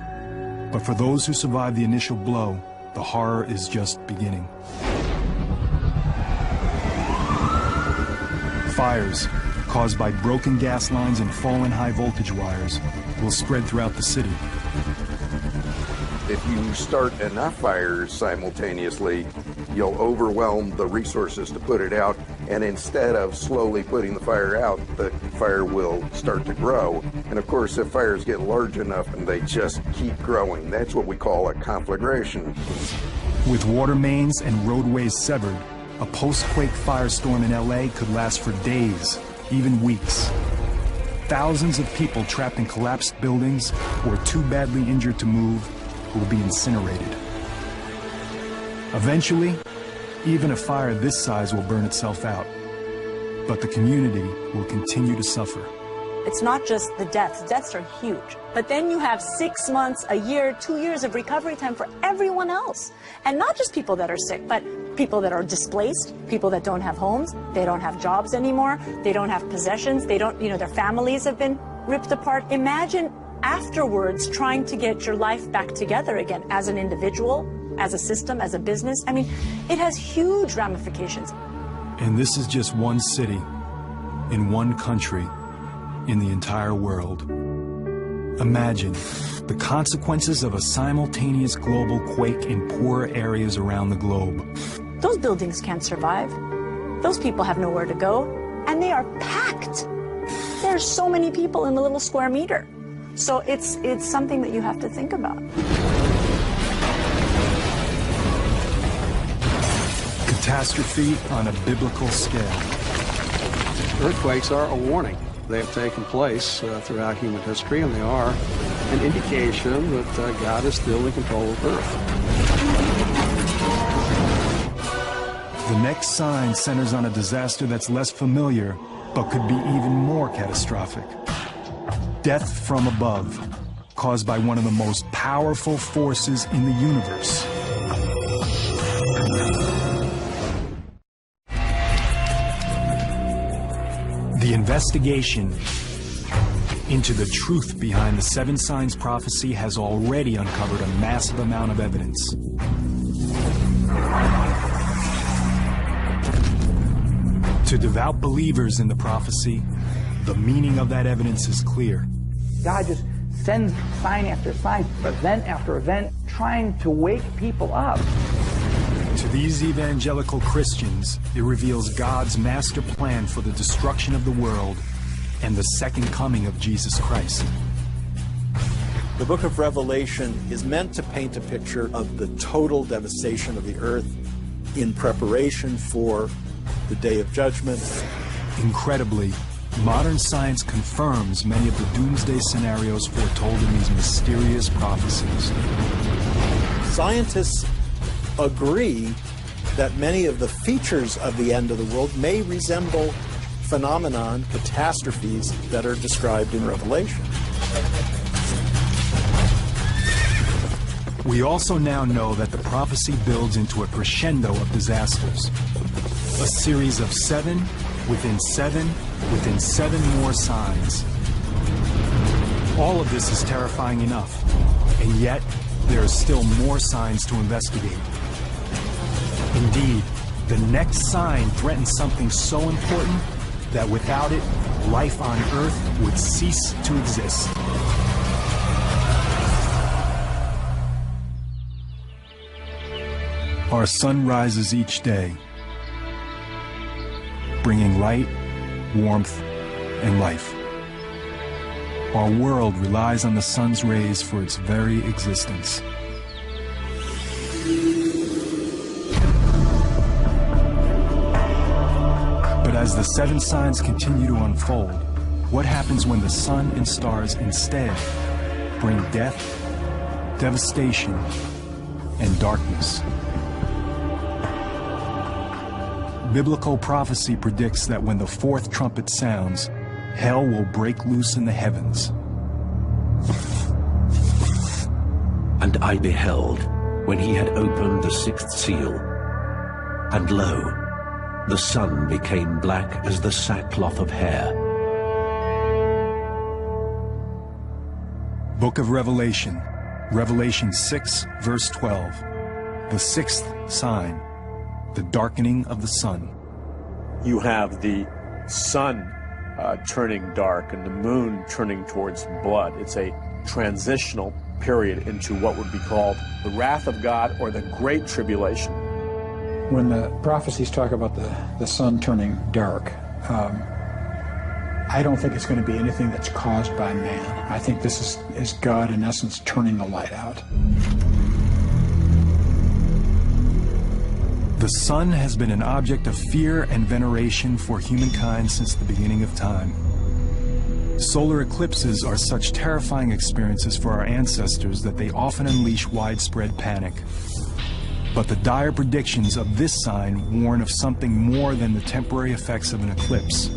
But for those who survive the initial blow, the horror is just beginning. Fires caused by broken gas lines and fallen high voltage wires will spread throughout the city. If you start enough fires simultaneously, you'll overwhelm the resources to put it out, and instead of slowly putting the fire out, the fire will start to grow. And of course, if fires get large enough, and they just keep growing, that's what we call a conflagration. With water mains and roadways severed, a post-quake firestorm in LA could last for days, even weeks. Thousands of people trapped in collapsed buildings or too badly injured to move will be incinerated. Eventually, even a fire this size will burn itself out, but the community will continue to suffer. It's not just the deaths. Deaths are huge. But then you have 6 months, a year, 2 years of recovery time for everyone else. And not just people that are sick, but people that are displaced, people that don't have homes, they don't have jobs anymore, they don't have possessions, they don't, their families have been ripped apart. Imagine afterwards trying to get your life back together again as an individual, as a system, as a business. I mean, it has huge ramifications. And this is just one city, in one country, in the entire world. Imagine the consequences of a simultaneous global quake in poor areas around the globe. Those buildings can't survive. Those people have nowhere to go, and they are packed. There's so many people in a little square meter. So it's something that you have to think about. Catastrophe on a biblical scale. Earthquakes are a warning. They have taken place throughout human history, and they are an indication that God is still in control of Earth. The next sign centers on a disaster that's less familiar, but could be even more catastrophic. Death from above, caused by one of the most powerful forces in the universe. The investigation into the truth behind the 7 signs prophecy has already uncovered a massive amount of evidence. To devout believers in the prophecy, the meaning of that evidence is clear. God just sends sign after sign, event after event, trying to wake people up. To these evangelical Christians, it reveals God's master plan for the destruction of the world and the second coming of Jesus Christ. The book of Revelation is meant to paint a picture of the total devastation of the earth in preparation for the day of judgment. Incredibly, modern science confirms many of the doomsday scenarios foretold in these mysterious prophecies. Scientists agree that many of the features of the end of the world may resemble phenomenon, catastrophes that are described in Revelation. We also now know that the prophecy builds into a crescendo of disasters. A series of 7 within 7 within 7 more signs. All of this is terrifying enough, and yet there are still more signs to investigate. Indeed, the next sign threatens something so important that without it, life on Earth would cease to exist. Our sun rises each day, bringing light, warmth, and life. Our world relies on the sun's rays for its very existence. But as the seven signs continue to unfold, what happens when the sun and stars instead bring death, devastation, and darkness? Biblical prophecy predicts that when the fourth trumpet sounds, hell will break loose in the heavens. And I beheld, when he had opened the sixth seal, and lo, the sun became black as the sackcloth of hair. Book of Revelation, Revelation 6, verse 12. The sixth sign, the darkening of the sun. You have the sun turning dark and the moon turning towards blood. It's a transitional period into what would be called the wrath of God or the Great Tribulation. When the prophecies talk about the sun turning dark, I don't think it's going to be anything that's caused by man. I think this is God, in essence, turning the light out. The sun has been an object of fear and veneration for humankind since the beginning of time. Solar eclipses are such terrifying experiences for our ancestors that they often unleash widespread panic. But the dire predictions of this sign warn of something more than the temporary effects of an eclipse.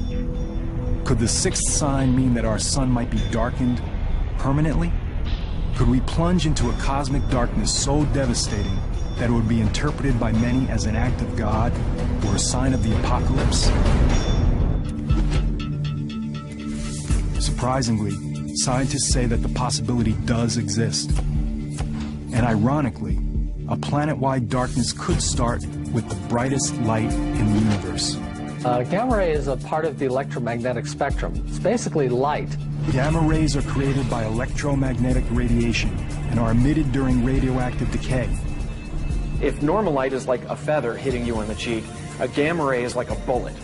Could the sixth sign mean that our sun might be darkened permanently? Could we plunge into a cosmic darkness so devastating that it would be interpreted by many as an act of God or a sign of the apocalypse? Surprisingly, scientists say that the possibility does exist. And ironically, a planet-wide darkness could start with the brightest light in the universe. Gamma ray is a part of the electromagnetic spectrum. It's basically light. Gamma rays are created by electromagnetic radiation and are emitted during radioactive decay. If normal light is like a feather hitting you on the cheek, a gamma ray is like a bullet.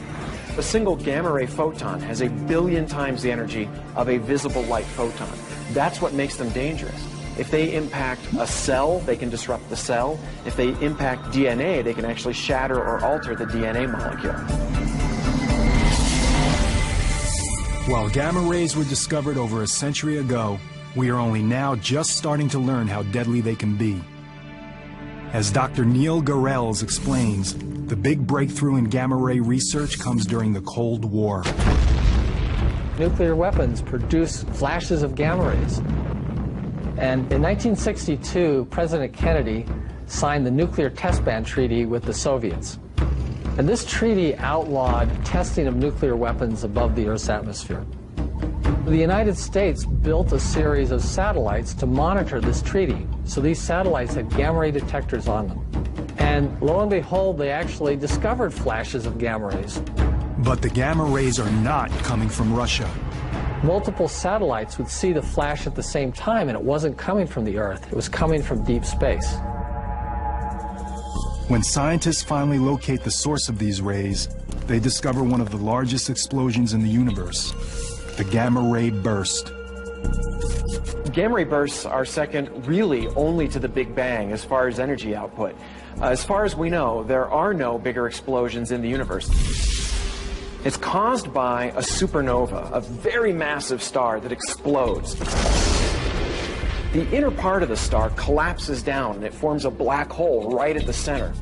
A single gamma ray photon has 1 billion times the energy of a visible light photon. That's what makes them dangerous. If they impact a cell, they can disrupt the cell. If they impact DNA, they can actually shatter or alter the DNA molecule. While gamma rays were discovered over a century ago, we are only now just starting to learn how deadly they can be. As Dr. Neil Garrels explains, the big breakthrough in gamma ray research comes during the Cold War. Nuclear weapons produce flashes of gamma rays. And in 1962, President Kennedy signed the Nuclear Test Ban Treaty with the Soviets. And this treaty outlawed testing of nuclear weapons above the Earth's atmosphere. The United States built a series of satellites to monitor this treaty. So these satellites had gamma ray detectors on them. And lo and behold, they actually discovered flashes of gamma rays. But the gamma rays are not coming from Russia. Multiple satellites would see the flash at the same time, and it wasn't coming from the Earth. It was coming from deep space. When scientists finally locate the source of these rays, they discover one of the largest explosions in the universe, the gamma ray burst. Gamma ray bursts are second really only to the Big Bang as far as energy output. As far as we know, there are no bigger explosions in the universe. It's caused by a supernova, a very massive star that explodes. The inner part of the star collapses down and it forms a black hole right at the center.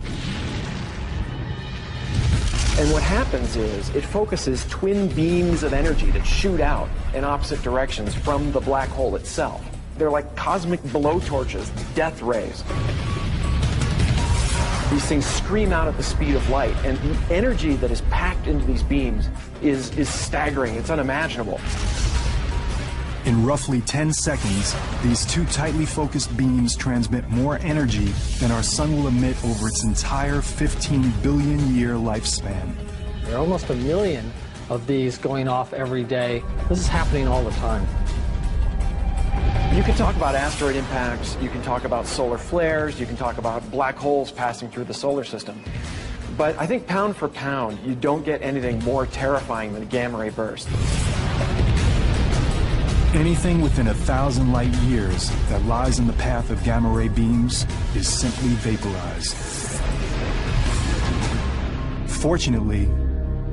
And what happens is it focuses twin beams of energy that shoot out in opposite directions from the black hole itself. They're like cosmic blowtorches, death rays. These things scream out at the speed of light, and the energy that is packed into these beams is staggering. It's unimaginable. In roughly 10 seconds, these two tightly focused beams transmit more energy than our sun will emit over its entire 15 billion year lifespan. There are almost 1 million of these going off every day. This is happening all the time. You can talk about asteroid impacts, you can talk about solar flares, you can talk about black holes passing through the solar system. But I think pound for pound, you don't get anything more terrifying than a gamma ray burst. Anything within 1,000 light years that lies in the path of gamma ray beams is simply vaporized. Fortunately,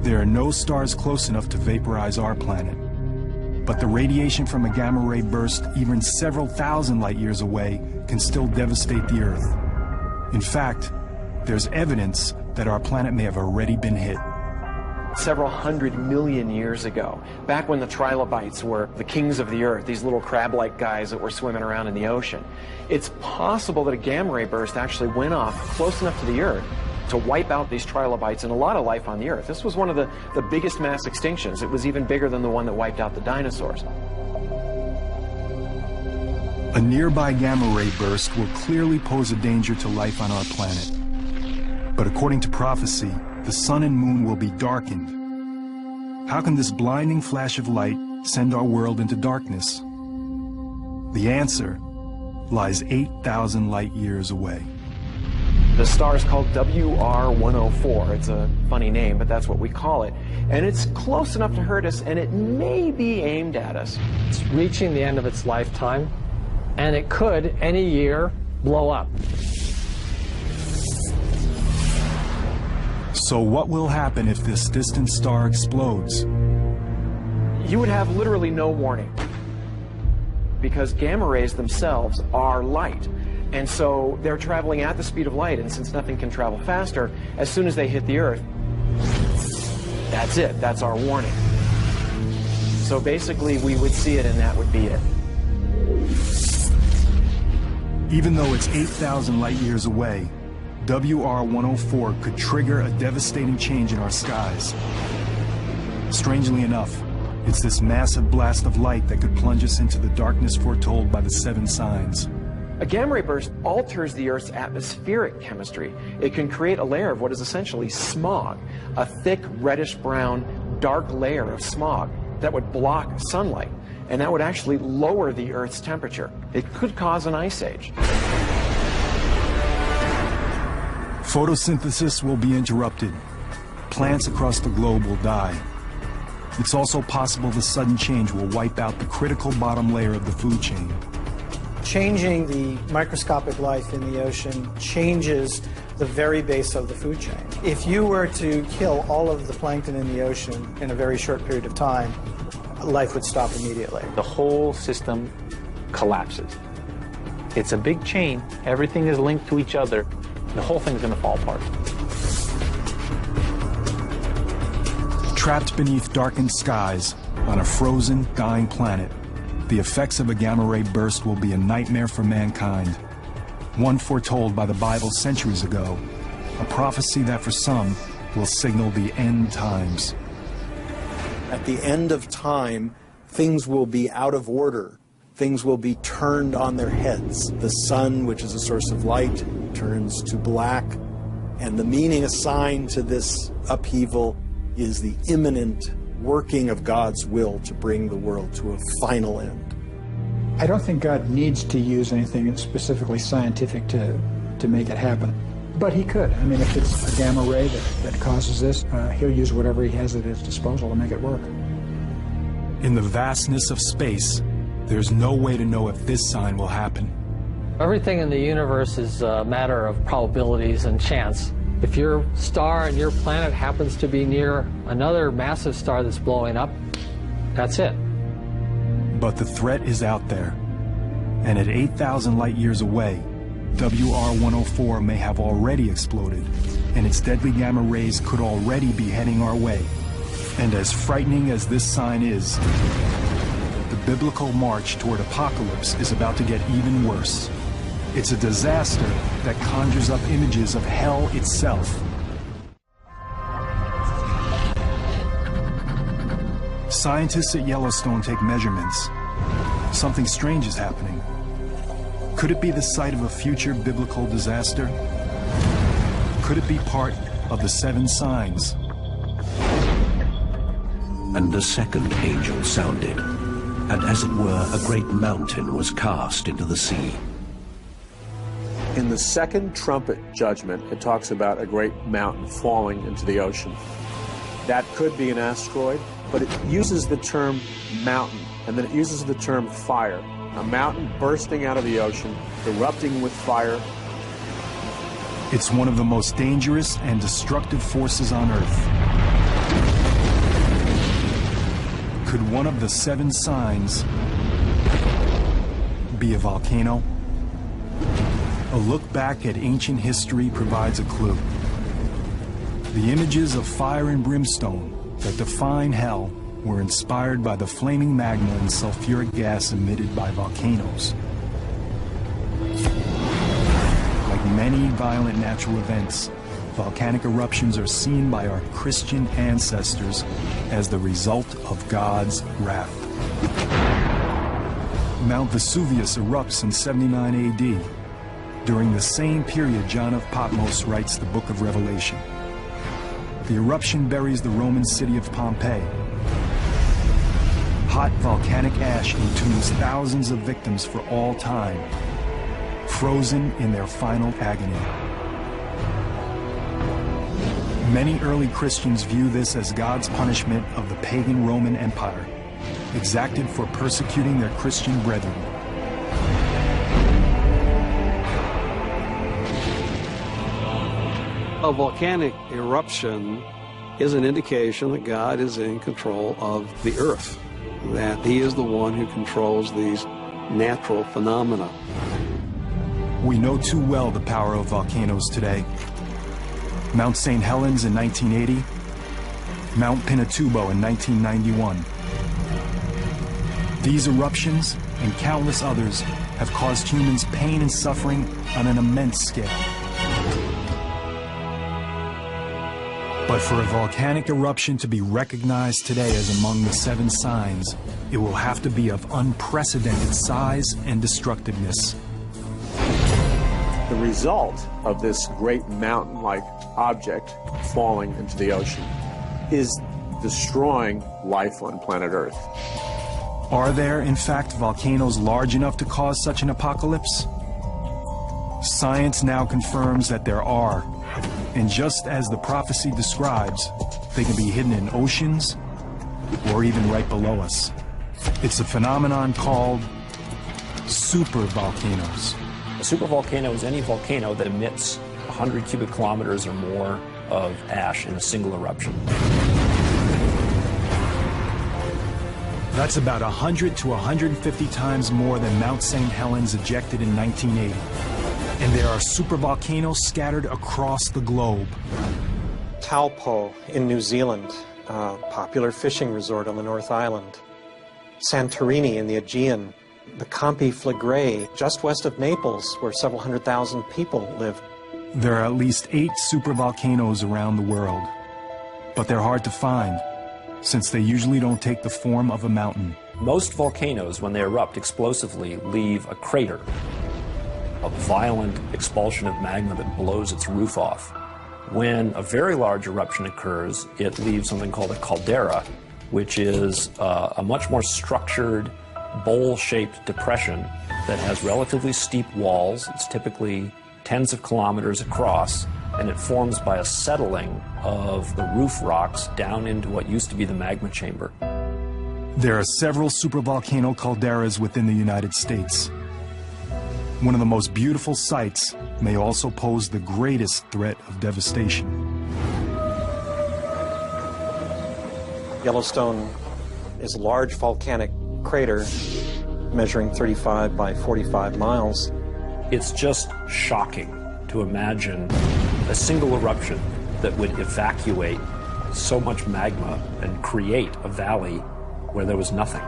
there are no stars close enough to vaporize our planet. But the radiation from a gamma ray burst even several thousand light years away can still devastate the Earth. In fact, there's evidence that our planet may have already been hit. Several 100 million years ago, back when the trilobites were the kings of the Earth, these little crab-like guys that were swimming around in the ocean, it's possible that a gamma ray burst actually went off close enough to the Earth to wipe out these trilobites and a lot of life on the Earth. This was one of the biggest mass extinctions. It was even bigger than the one that wiped out the dinosaurs. A nearby gamma ray burst will clearly pose a danger to life on our planet. But according to prophecy, the sun and moon will be darkened. How can this blinding flash of light send our world into darkness? The answer lies 8,000 light years away. The star is called WR104. It's a funny name, but that's what we call it. And it's close enough to hurt us, and it may be aimed at us. It's reaching the end of its lifetime, and it could, any year, blow up. So what will happen if this distant star explodes? You would have literally no warning, because gamma rays themselves are light. And so they're traveling at the speed of light, and since nothing can travel faster, as soon as they hit the Earth, that's it. That's our warning. So basically, we would see it, and that would be it. Even though it's 8,000 light years away, WR104 could trigger a devastating change in our skies. Strangely enough, it's this massive blast of light that could plunge us into the darkness foretold by the 7 signs. A gamma ray burst alters the Earth's atmospheric chemistry. It can create a layer of what is essentially smog, a thick reddish-brown, dark layer of smog that would block sunlight, and that would actually lower the Earth's temperature. It could cause an ice age. Photosynthesis will be interrupted. Plants across the globe will die. It's also possible the sudden change will wipe out the critical bottom layer of the food chain. Changing the microscopic life in the ocean changes the very base of the food chain. If you were to kill all of the plankton in the ocean in a very short period of time, life would stop immediately. The whole system collapses. It's a big chain. Everything is linked to each other. The whole thing's going to fall apart. Trapped beneath darkened skies on a frozen, dying planet, the effects of a gamma ray burst will be a nightmare for mankind. One foretold by the Bible centuries ago, a prophecy that for some will signal the end times. At the end of time, things will be out of order. Things will be turned on their heads. The sun, which is a source of light, turns to black, and the meaning assigned to this upheaval is the imminent working of God's will to bring the world to a final end. I don't think God needs to use anything specifically scientific to make it happen. But he could. I mean, if it's a gamma ray that causes this, he'll use whatever he has at his disposal to make it work. In the vastness of space, there's no way to know if this sign will happen. Everything in the universe is a matter of probabilities and chance. If your star and your planet happens to be near another massive star that's blowing up, that's it. But the threat is out there. And at 8,000 light years away, WR104 may have already exploded, and its deadly gamma rays could already be heading our way. And as frightening as this sign is, the biblical march toward apocalypse is about to get even worse. It's a disaster that conjures up images of hell itself. Scientists at Yellowstone take measurements. Something strange is happening. Could it be the site of a future biblical disaster? Could it be part of the 7 signs? And the second angel sounded, and as it were, a great mountain was cast into the sea. In the second trumpet judgment, it talks about a great mountain falling into the ocean. That could be an asteroid, but it uses the term mountain, and then it uses the term fire. A mountain bursting out of the ocean, erupting with fire. It's one of the most dangerous and destructive forces on Earth. Could one of the 7 signs be a volcano? A look back at ancient history provides a clue. The images of fire and brimstone that define hell were inspired by the flaming magma and sulfuric gas emitted by volcanoes. Like many violent natural events, volcanic eruptions are seen by our Christian ancestors as the result of God's wrath. Mount Vesuvius erupts in 79 AD. During the same period, John of Patmos writes the book of Revelation. The eruption buries the Roman city of Pompeii. Hot volcanic ash entombs thousands of victims for all time, frozen in their final agony. Many early Christians view this as God's punishment of the pagan Roman Empire, exacted for persecuting their Christian brethren. A volcanic eruption is an indication that God is in control of the earth, that He is the one who controls these natural phenomena. We know too well the power of volcanoes today. Mount St. Helens in 1980, Mount Pinatubo in 1991. These eruptions and countless others have caused humans pain and suffering on an immense scale. But for a volcanic eruption to be recognized today as among the 7 signs, it will have to be of unprecedented size and destructiveness. The result of this great mountain-like object falling into the ocean is destroying life on planet Earth. Are there, in fact, volcanoes large enough to cause such an apocalypse? Science now confirms that there are. And just as the prophecy describes, they can be hidden in oceans or even right below us. It's a phenomenon called supervolcanoes. A supervolcano is any volcano that emits 100 cubic kilometers or more of ash in a single eruption. That's about 100 to 150 times more than Mount St. Helens ejected in 1980. And there are supervolcanoes scattered across the globe. Taupo in New Zealand, a popular fishing resort on the North Island. Santorini in the Aegean. The Campi Flegrei, just west of Naples, where several 100,000 people live. There are at least 8 supervolcanoes around the world. But they're hard to find, since they usually don't take the form of a mountain. Most volcanoes, when they erupt explosively, leave a crater, a violent expulsion of magma that blows its roof off. When a very large eruption occurs, it leaves something called a caldera, which is a much more structured, bowl-shaped depression that has relatively steep walls. It's typically tens of kilometers across, and it forms by a settling of the roof rocks down into what used to be the magma chamber. There are several supervolcano calderas within the United States. One of the most beautiful sights may also pose the greatest threat of devastation. Yellowstone is a large volcanic crater measuring 35 by 45 miles. It's just shocking to imagine a single eruption that would evacuate so much magma and create a valley where there was nothing.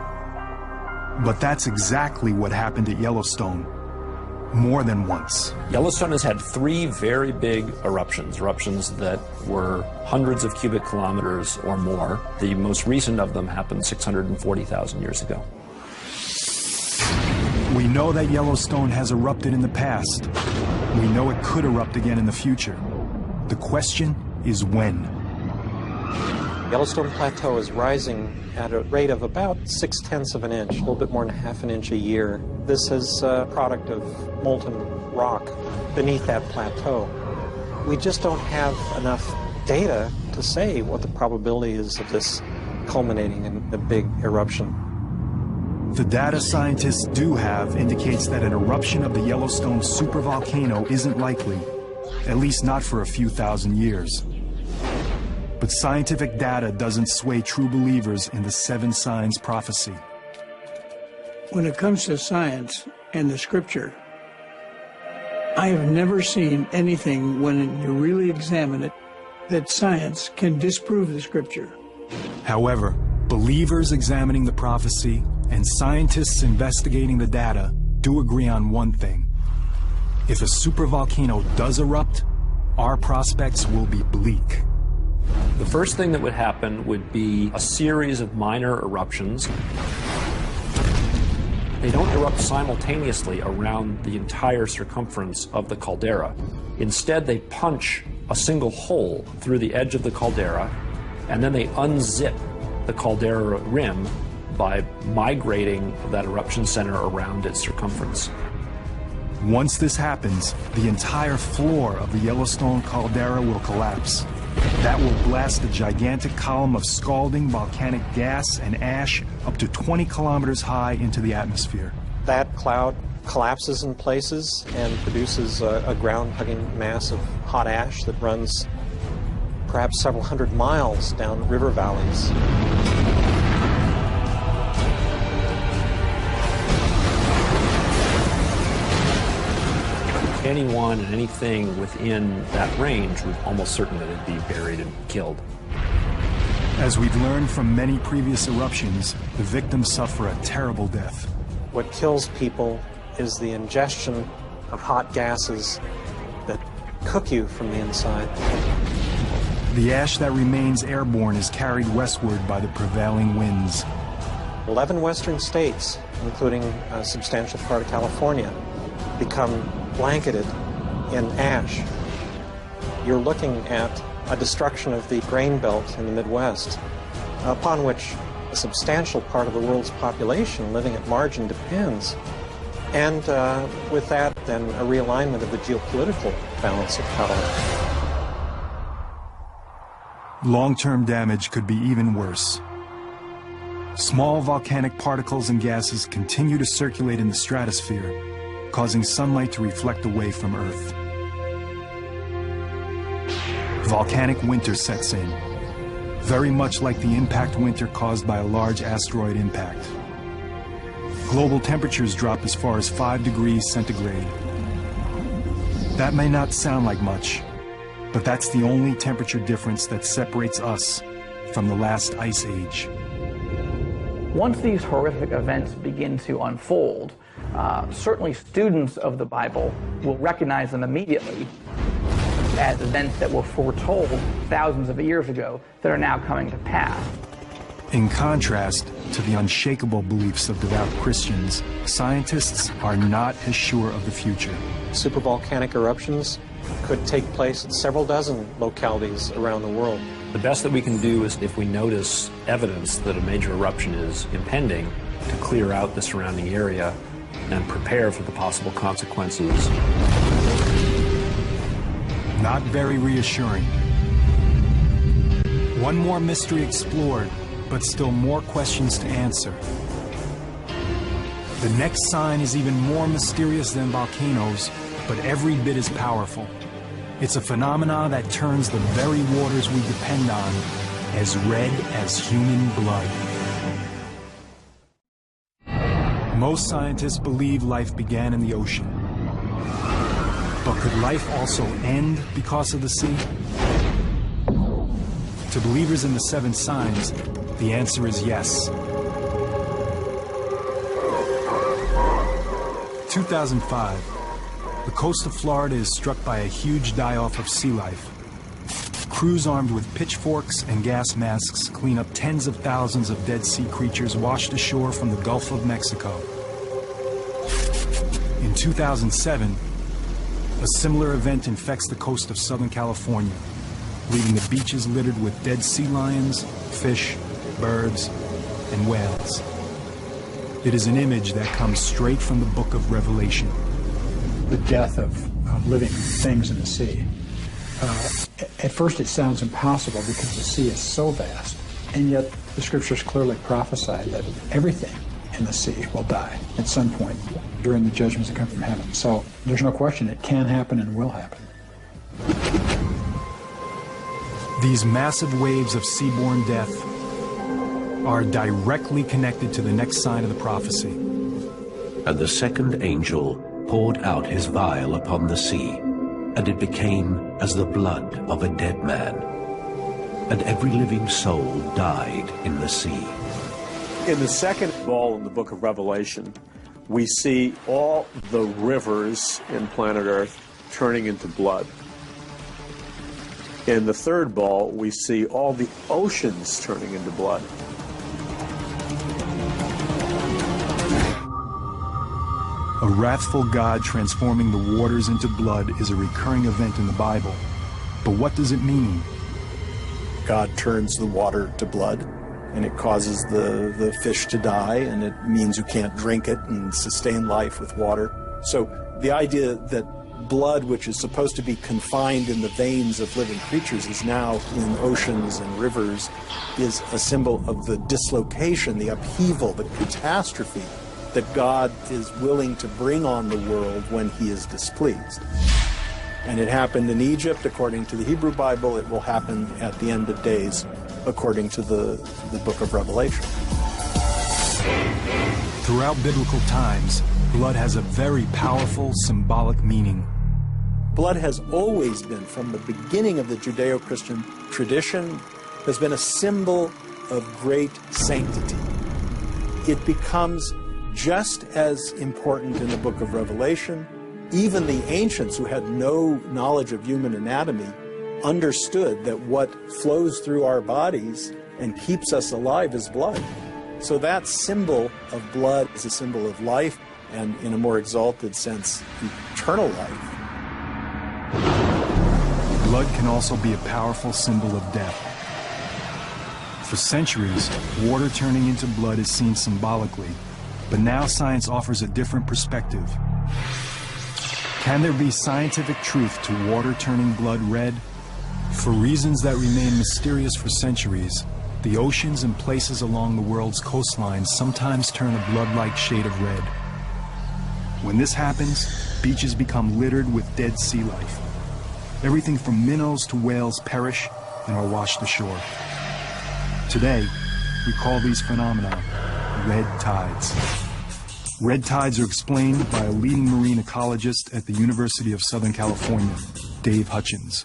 But that's exactly what happened at Yellowstone. More than once. Yellowstone has had 3 very big eruptions that were hundreds of cubic kilometers or more. The most recent of them happened 640,000 years ago. We know that Yellowstone has erupted in the past. We know it could erupt again in the future. The question is when. Yellowstone Plateau is rising at a rate of about 0.6 of an inch, a little bit more than ½ an inch a year. This is a product of molten rock beneath that plateau. We just don't have enough data to say what the probability is of this culminating in a big eruption. The data scientists do have indicates that an eruption of the Yellowstone supervolcano isn't likely, at least not for a few thousand years. But scientific data doesn't sway true believers in the 7 signs prophecy. When it comes to science and the scripture, I have never seen anything, when you really examine it, that science can disprove the scripture. However, believers examining the prophecy and scientists investigating the data do agree on one thing. If a supervolcano does erupt, our prospects will be bleak. The first thing that would happen would be a series of minor eruptions. They don't erupt simultaneously around the entire circumference of the caldera. Instead, they punch a single hole through the edge of the caldera, and then they unzip the caldera rim by migrating that eruption center around its circumference. Once this happens, the entire floor of the Yellowstone caldera will collapse. That will blast a gigantic column of scalding volcanic gas and ash up to 20 kilometers high into the atmosphere. That cloud collapses in places and produces a ground-hugging mass of hot ash that runs perhaps several hundred miles down river valleys. Anyone and anything within that range would almost certainly be buried and killed. As we've learned from many previous eruptions, the victims suffer a terrible death. What kills people is the ingestion of hot gases that cook you from the inside. The ash that remains airborne is carried westward by the prevailing winds. 11 western states, including a substantial part of California, become blanketed in ash. You're looking at a destruction of the grain belt in the Midwest, upon which a substantial part of the world's population living at margin depends. And with that, then a realignment of the geopolitical balance of power. Long-term damage could be even worse. Small volcanic particles and gases continue to circulate in the stratosphere, causing sunlight to reflect away from Earth. Volcanic winter sets in, very much like the impact winter caused by a large asteroid impact. Global temperatures drop as far as 5 degrees centigrade. That may not sound like much, but that's the only temperature difference that separates us from the last ice age. Once these horrific events begin to unfold, certainly students of the Bible will recognize them immediately as events that were foretold thousands of years ago that are now coming to pass. In contrast to the unshakable beliefs of devout Christians, scientists are not as sure of the future. Supervolcanic eruptions could take place at several dozen localities around the world. The best that we can do is, if we notice evidence that a major eruption is impending, to clear out the surrounding area and prepare for the possible consequences. Not very reassuring. One more mystery explored, but still more questions to answer. The next sign is even more mysterious than volcanoes, but every bit as powerful. It's a phenomenon that turns the very waters we depend on as red as human blood. Most scientists believe life began in the ocean. But could life also end because of the sea? To believers in the 7 signs, the answer is yes. 2005, the coast of Florida is struck by a huge die-off of sea life. Crews armed with pitchforks and gas masks clean up tens of thousands of dead sea creatures washed ashore from the Gulf of Mexico. In 2007, a similar event infects the coast of Southern California, leaving the beaches littered with dead sea lions, fish, birds, and whales. It is an image that comes straight from the book of Revelation. The death of living things in the sea. At first it sounds impossible because the sea is so vast, and yet the scriptures clearly prophesy that everything in the sea will die at some point during the judgments that come from heaven. So there's no question it can happen and will happen. These massive waves of seaborne death are directly connected to the next sign of the prophecy. And the second angel poured out his vial upon the sea, and it became as the blood of a dead man. And every living soul died in the sea. In the second ball in the book of Revelation, we see all the rivers in planet Earth turning into blood. In the third ball, we see all the oceans turning into blood. A wrathful God transforming the waters into blood is a recurring event in the Bible. But what does it mean? God turns the water to blood, and it causes the fish to die, and it means you can't drink it and sustain life with water. So the idea that blood, which is supposed to be confined in the veins of living creatures, is now in oceans and rivers, is a symbol of the dislocation, the upheaval, the catastrophe that God is willing to bring on the world when he is displeased. And it happened in Egypt, according to the Hebrew Bible. It will happen at the end of days, according to the book of Revelation. Throughout biblical times, blood has a very powerful symbolic meaning. Blood has always been, from the beginning of the Judeo-Christian tradition, has been a symbol of great sanctity. It becomes just as important in the book of Revelation. Even the ancients, who had no knowledge of human anatomy, understood that what flows through our bodies and keeps us alive is blood. So that symbol of blood is a symbol of life, and in a more exalted sense, eternal life. Blood can also be a powerful symbol of death. For centuries, water turning into blood is seen symbolically, but now science offers a different perspective. Can there be scientific truth to water turning blood red? For reasons that remain mysterious for centuries, the oceans and places along the world's coastlines sometimes turn a blood-like shade of red. When this happens, beaches become littered with dead sea life. Everything from minnows to whales perish and are washed ashore. Today, we call these phenomena red tides. Red tides are explained by a leading marine ecologist at the University of Southern California, Dave Hutchins.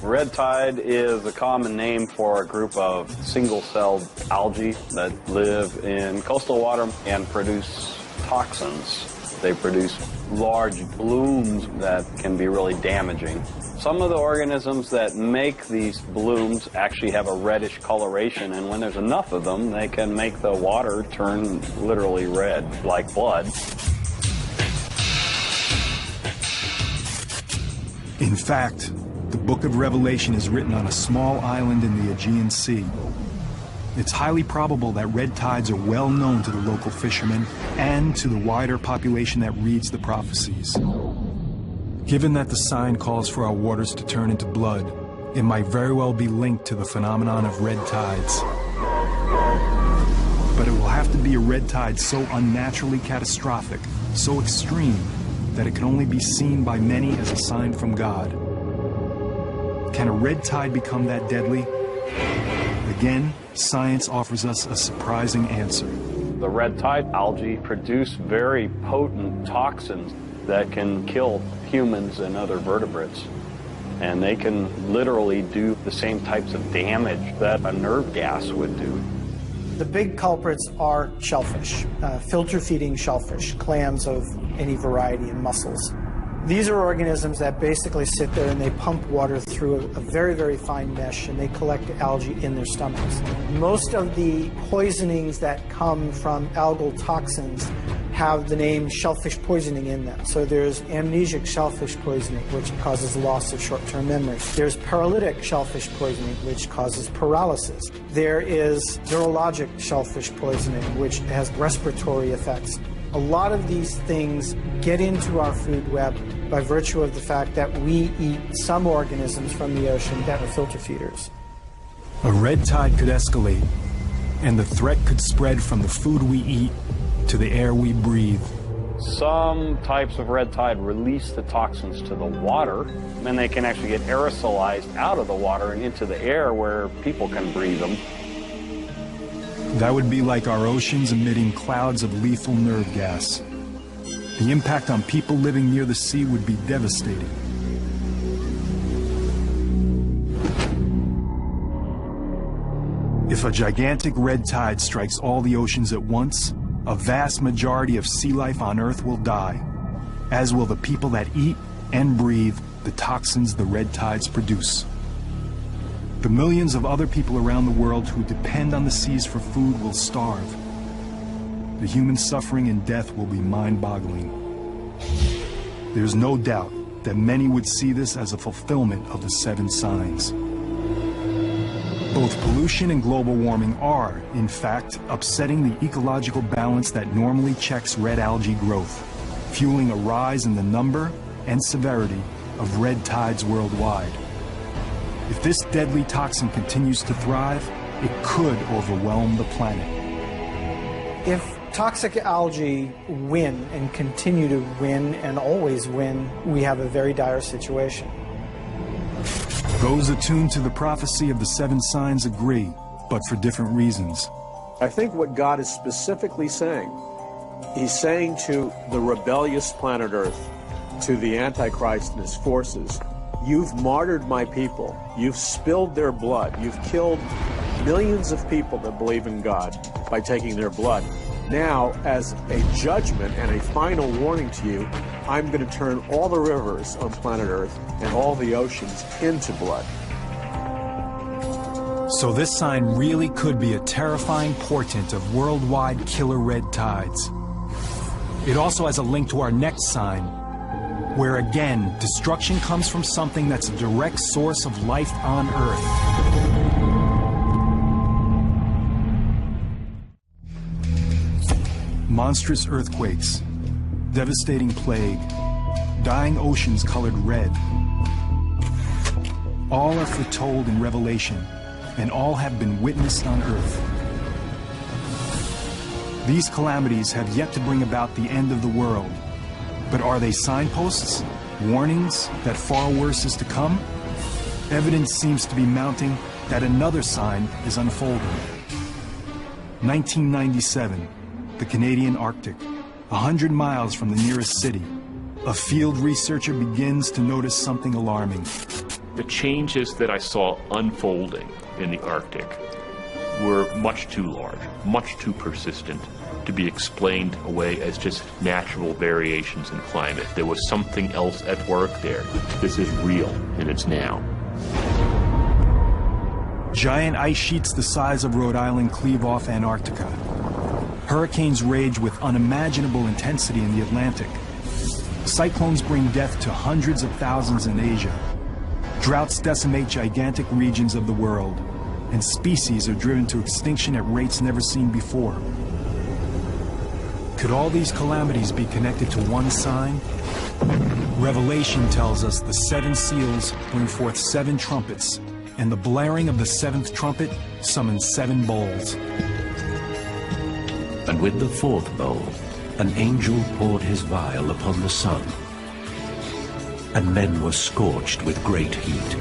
Red tide is a common name for a group of single-celled algae that live in coastal water and produce toxins. They produce large blooms that can be really damaging. Some of the organisms that make these blooms actually have a reddish coloration, and when there's enough of them, they can make the water turn literally red, like blood. In fact, the book of Revelation is written on a small island in the Aegean Sea. It's highly probable that red tides are well known to the local fishermen and to the wider population that reads the prophecies. Given that the sign calls for our waters to turn into blood, it might very well be linked to the phenomenon of red tides. But it will have to be a red tide so unnaturally catastrophic, so extreme, that it can only be seen by many as a sign from God. Can a red tide become that deadly? Again, science offers us a surprising answer. The red tide algae produce very potent toxins that can kill humans and other vertebrates. And they can literally do the same types of damage that a nerve gas would do. The big culprits are shellfish, filter-feeding shellfish, clams of any variety, and mussels. These are organisms that basically sit there and they pump water through a very, very fine mesh, and they collect algae in their stomachs. Most of the poisonings that come from algal toxins have the name shellfish poisoning in them. So there's amnesic shellfish poisoning, which causes loss of short-term memory. There's paralytic shellfish poisoning, which causes paralysis. There is neurologic shellfish poisoning, which has respiratory effects. A lot of these things get into our food web by virtue of the fact that we eat some organisms from the ocean that are filter feeders. A red tide could escalate, and the threat could spread from the food we eat to the air we breathe. Some types of red tide release the toxins to the water, and they can actually get aerosolized out of the water and into the air where people can breathe them. That would be like our oceans emitting clouds of lethal nerve gas. The impact on people living near the sea would be devastating. If a gigantic red tide strikes all the oceans at once, a vast majority of sea life on Earth will die, as will the people that eat and breathe the toxins the red tides produce. The millions of other people around the world who depend on the seas for food will starve. The human suffering and death will be mind-boggling. There's no doubt that many would see this as a fulfillment of the 7 signs. Both pollution and global warming are, in fact, upsetting the ecological balance that normally checks red algae growth, fueling a rise in the number and severity of red tides worldwide. If this deadly toxin continues to thrive, it could overwhelm the planet. If toxic algae win and continue to win and always win, we have a very dire situation. Those attuned to the prophecy of the 7 signs agree, but for different reasons. I think what God is specifically saying, he's saying to the rebellious planet Earth, to the Antichrist and his forces, you've martyred my people, you've spilled their blood, you've killed millions of people that believe in God by taking their blood. Now, as a judgment and a final warning to you, I'm going to turn all the rivers on planet Earth and all the oceans into blood. So this sign really could be a terrifying portent of worldwide killer red tides. It also has a link to our next sign, where again, destruction comes from something that's a direct source of life on Earth. Monstrous earthquakes, devastating plague, dying oceans colored red. All are foretold in Revelation, and all have been witnessed on Earth. These calamities have yet to bring about the end of the world, but are they signposts, warnings that far worse is to come? Evidence seems to be mounting that another sign is unfolding. 1997. The Canadian Arctic, 100 miles from the nearest city. A field researcher begins to notice something alarming. The changes that I saw unfolding in the Arctic were much too large, much too persistent to be explained away as just natural variations in climate. There was something else at work there. This is real, and it's now. Giant ice sheets the size of Rhode Island cleave off Antarctica. Hurricanes rage with unimaginable intensity in the Atlantic. Cyclones bring death to hundreds of thousands in Asia. Droughts decimate gigantic regions of the world, and species are driven to extinction at rates never seen before. Could all these calamities be connected to one sign? Revelation tells us the 7 seals bring forth 7 trumpets, and the blaring of the 7th trumpet summons 7 bowls. And with the 4th bowl, an angel poured his vial upon the sun, and men were scorched with great heat.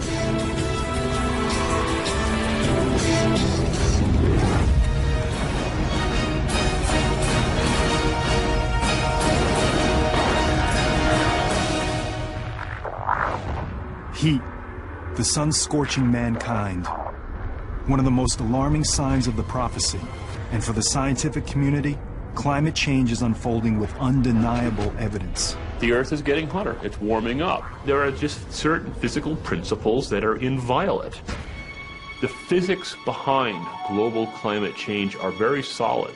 Heat, the sun scorching mankind. One of the most alarming signs of the prophecy, and for the scientific community, climate change is unfolding with undeniable evidence. The Earth is getting hotter. It's warming up. There are just certain physical principles that are inviolate. The physics behind global climate change are very solid.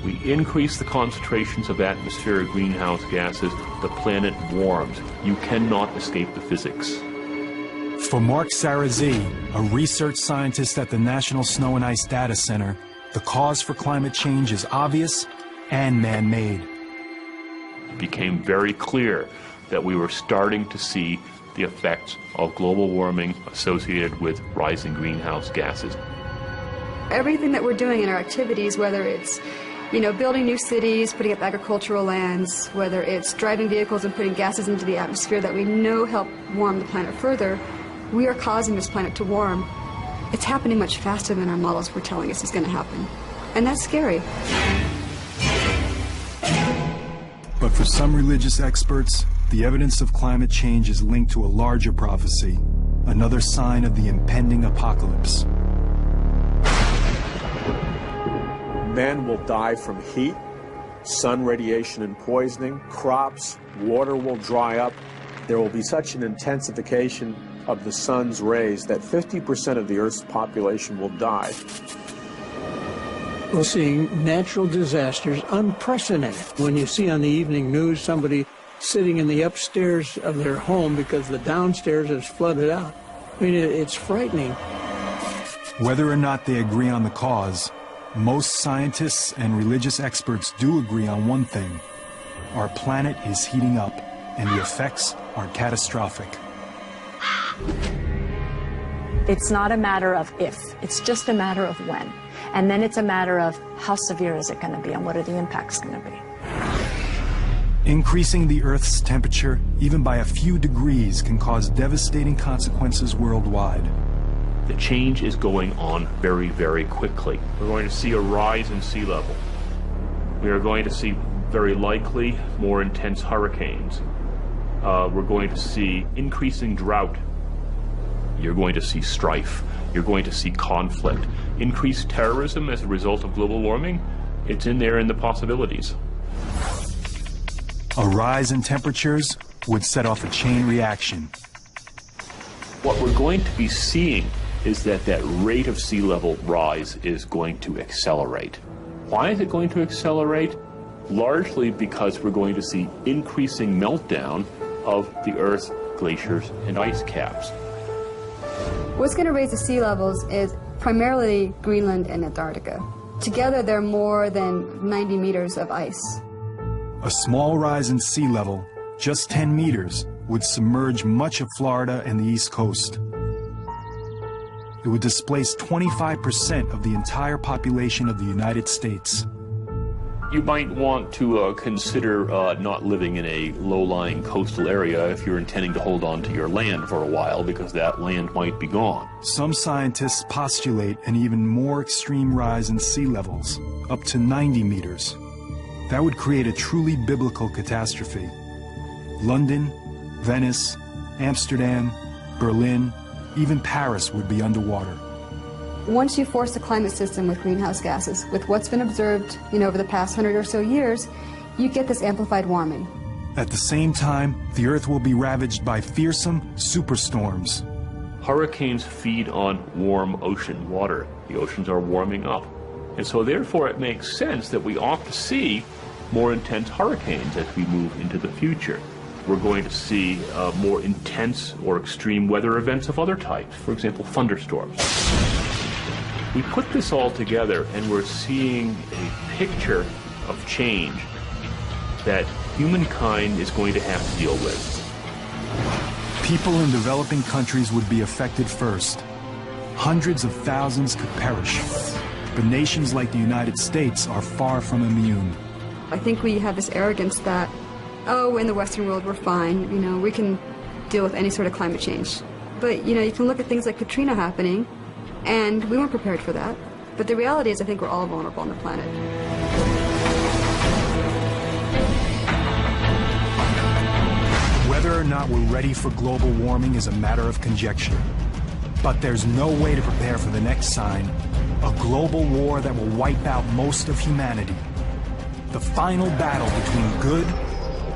We increase the concentrations of atmospheric greenhouse gases, the planet warms. You cannot escape the physics. For Mark Sarazi, a research scientist at the National Snow and Ice Data Center, the cause for climate change is obvious and man-made. It became very clear that we were starting to see the effects of global warming associated with rising greenhouse gases. Everything that we're doing in our activities, whether it's building new cities, putting up agricultural lands, whether it's driving vehicles and putting gases into the atmosphere that we know help warm the planet further, we are causing this planet to warm. It's happening much faster than our models were telling us is going to happen. And that's scary. But for some religious experts, the evidence of climate change is linked to a larger prophecy, another sign of the impending apocalypse. Men will die from heat, sun radiation and poisoning, crops, water will dry up. There will be such an intensification of the sun's rays that 50% of the Earth's population will die. We're seeing natural disasters unprecedented. When you see on the evening news somebody sitting in the upstairs of their home because the downstairs is flooded out, I mean, it's frightening. Whether or not they agree on the cause, most scientists and religious experts do agree on one thing. Our planet is heating up, and the effects are catastrophic. It's not a matter of if, it's just a matter of when. And then it's a matter of how severe is it going to be and what are the impacts going to be. Increasing the Earth's temperature, even by a few degrees, can cause devastating consequences worldwide. The change is going on very, very quickly. We're going to see a rise in sea level. We are going to see, very likely, more intense hurricanes. We're going to see increasing drought. You're going to see strife. You're going to see conflict. Increased terrorism as a result of global warming, it's in there in the possibilities. A rise in temperatures would set off a chain reaction. What we're going to be seeing is that rate of sea level rise is going to accelerate. Why is it going to accelerate? Largely because we're going to see increasing meltdown of the Earth's glaciers and ice caps. What's going to raise the sea levels is primarily Greenland and Antarctica. Together, they're more than 90 meters of ice. A small rise in sea level, just 10 meters, would submerge much of Florida and the East Coast. It would displace 25% of the entire population of the United States. You might want to consider not living in a low-lying coastal area if you're intending to hold on to your land for a while, because that land might be gone. Some scientists postulate an even more extreme rise in sea levels, up to 90 meters. That would create a truly biblical catastrophe. London, Venice, Amsterdam, Berlin, even Paris would be underwater. Once you force the climate system with greenhouse gases, with what's been observed, over the past 100 or so years, you get this amplified warming. At the same time, the Earth will be ravaged by fearsome superstorms. Hurricanes feed on warm ocean water. The oceans are warming up. And so therefore it makes sense that we ought to see more intense hurricanes as we move into the future. We're going to see more intense or extreme weather events of other types, for example, thunderstorms. We put this all together and we're seeing a picture of change that humankind is going to have to deal with. People in developing countries would be affected first. Hundreds of thousands could perish. But nations like the United States are far from immune. I think we have this arrogance that, in the Western world we're fine, we can deal with any sort of climate change. But, you can look at things like Katrina happening, and we weren't prepared for that. But the reality is I think we're all vulnerable on the planet. Whether or not we're ready for global warming is a matter of conjecture. But there's no way to prepare for the next sign, a global war that will wipe out most of humanity. the final battle between good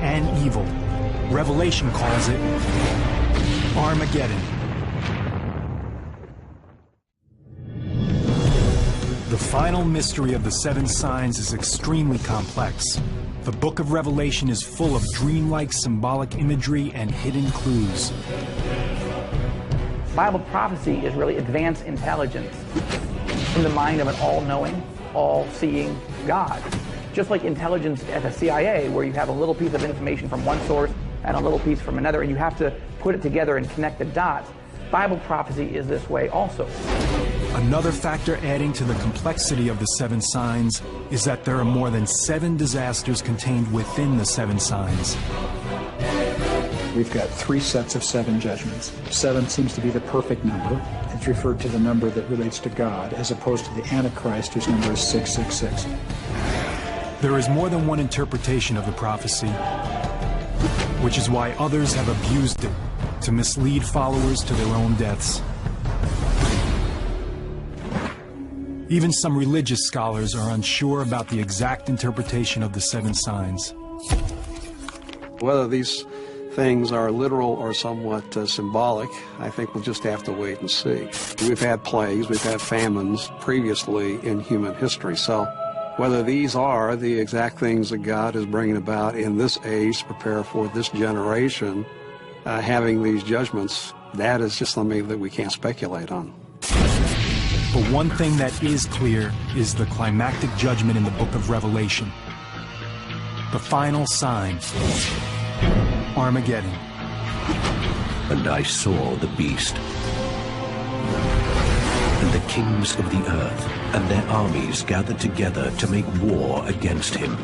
and evil. Revelation calls it Armageddon. The final mystery of the seven signs is extremely complex. The book of Revelation is full of dreamlike symbolic imagery and hidden clues. Bible prophecy is really advanced intelligence from the mind of an all-knowing, all-seeing God. Just like intelligence at the CIA, where you have a little piece of information from one source and a little piece from another, and you have to put it together and connect the dots. Bible prophecy is this way also. Another factor adding to the complexity of the seven signs is that there are more than 7 disasters contained within the seven signs. We've got 3 sets of 7 judgments. 7 seems to be the perfect number. It's referred to the number that relates to God, as opposed to the Antichrist, whose number is 666. There is more than one interpretation of the prophecy, which is why others have abused it to mislead followers to their own deaths. Even some religious scholars are unsure about the exact interpretation of the seven signs. Whether these things are literal or somewhat symbolic, I think we'll just have to wait and see. We've had plagues, we've had famines previously in human history, so whether these are the exact things that God is bringing about in this age to prepare for this generation, having these judgments, that is just something that we can't speculate on. But one thing that is clear is the climactic judgment in the book of Revelation. The final sign, Armageddon. And I saw the beast, and the kings of the earth, and their armies gathered together to make war against him,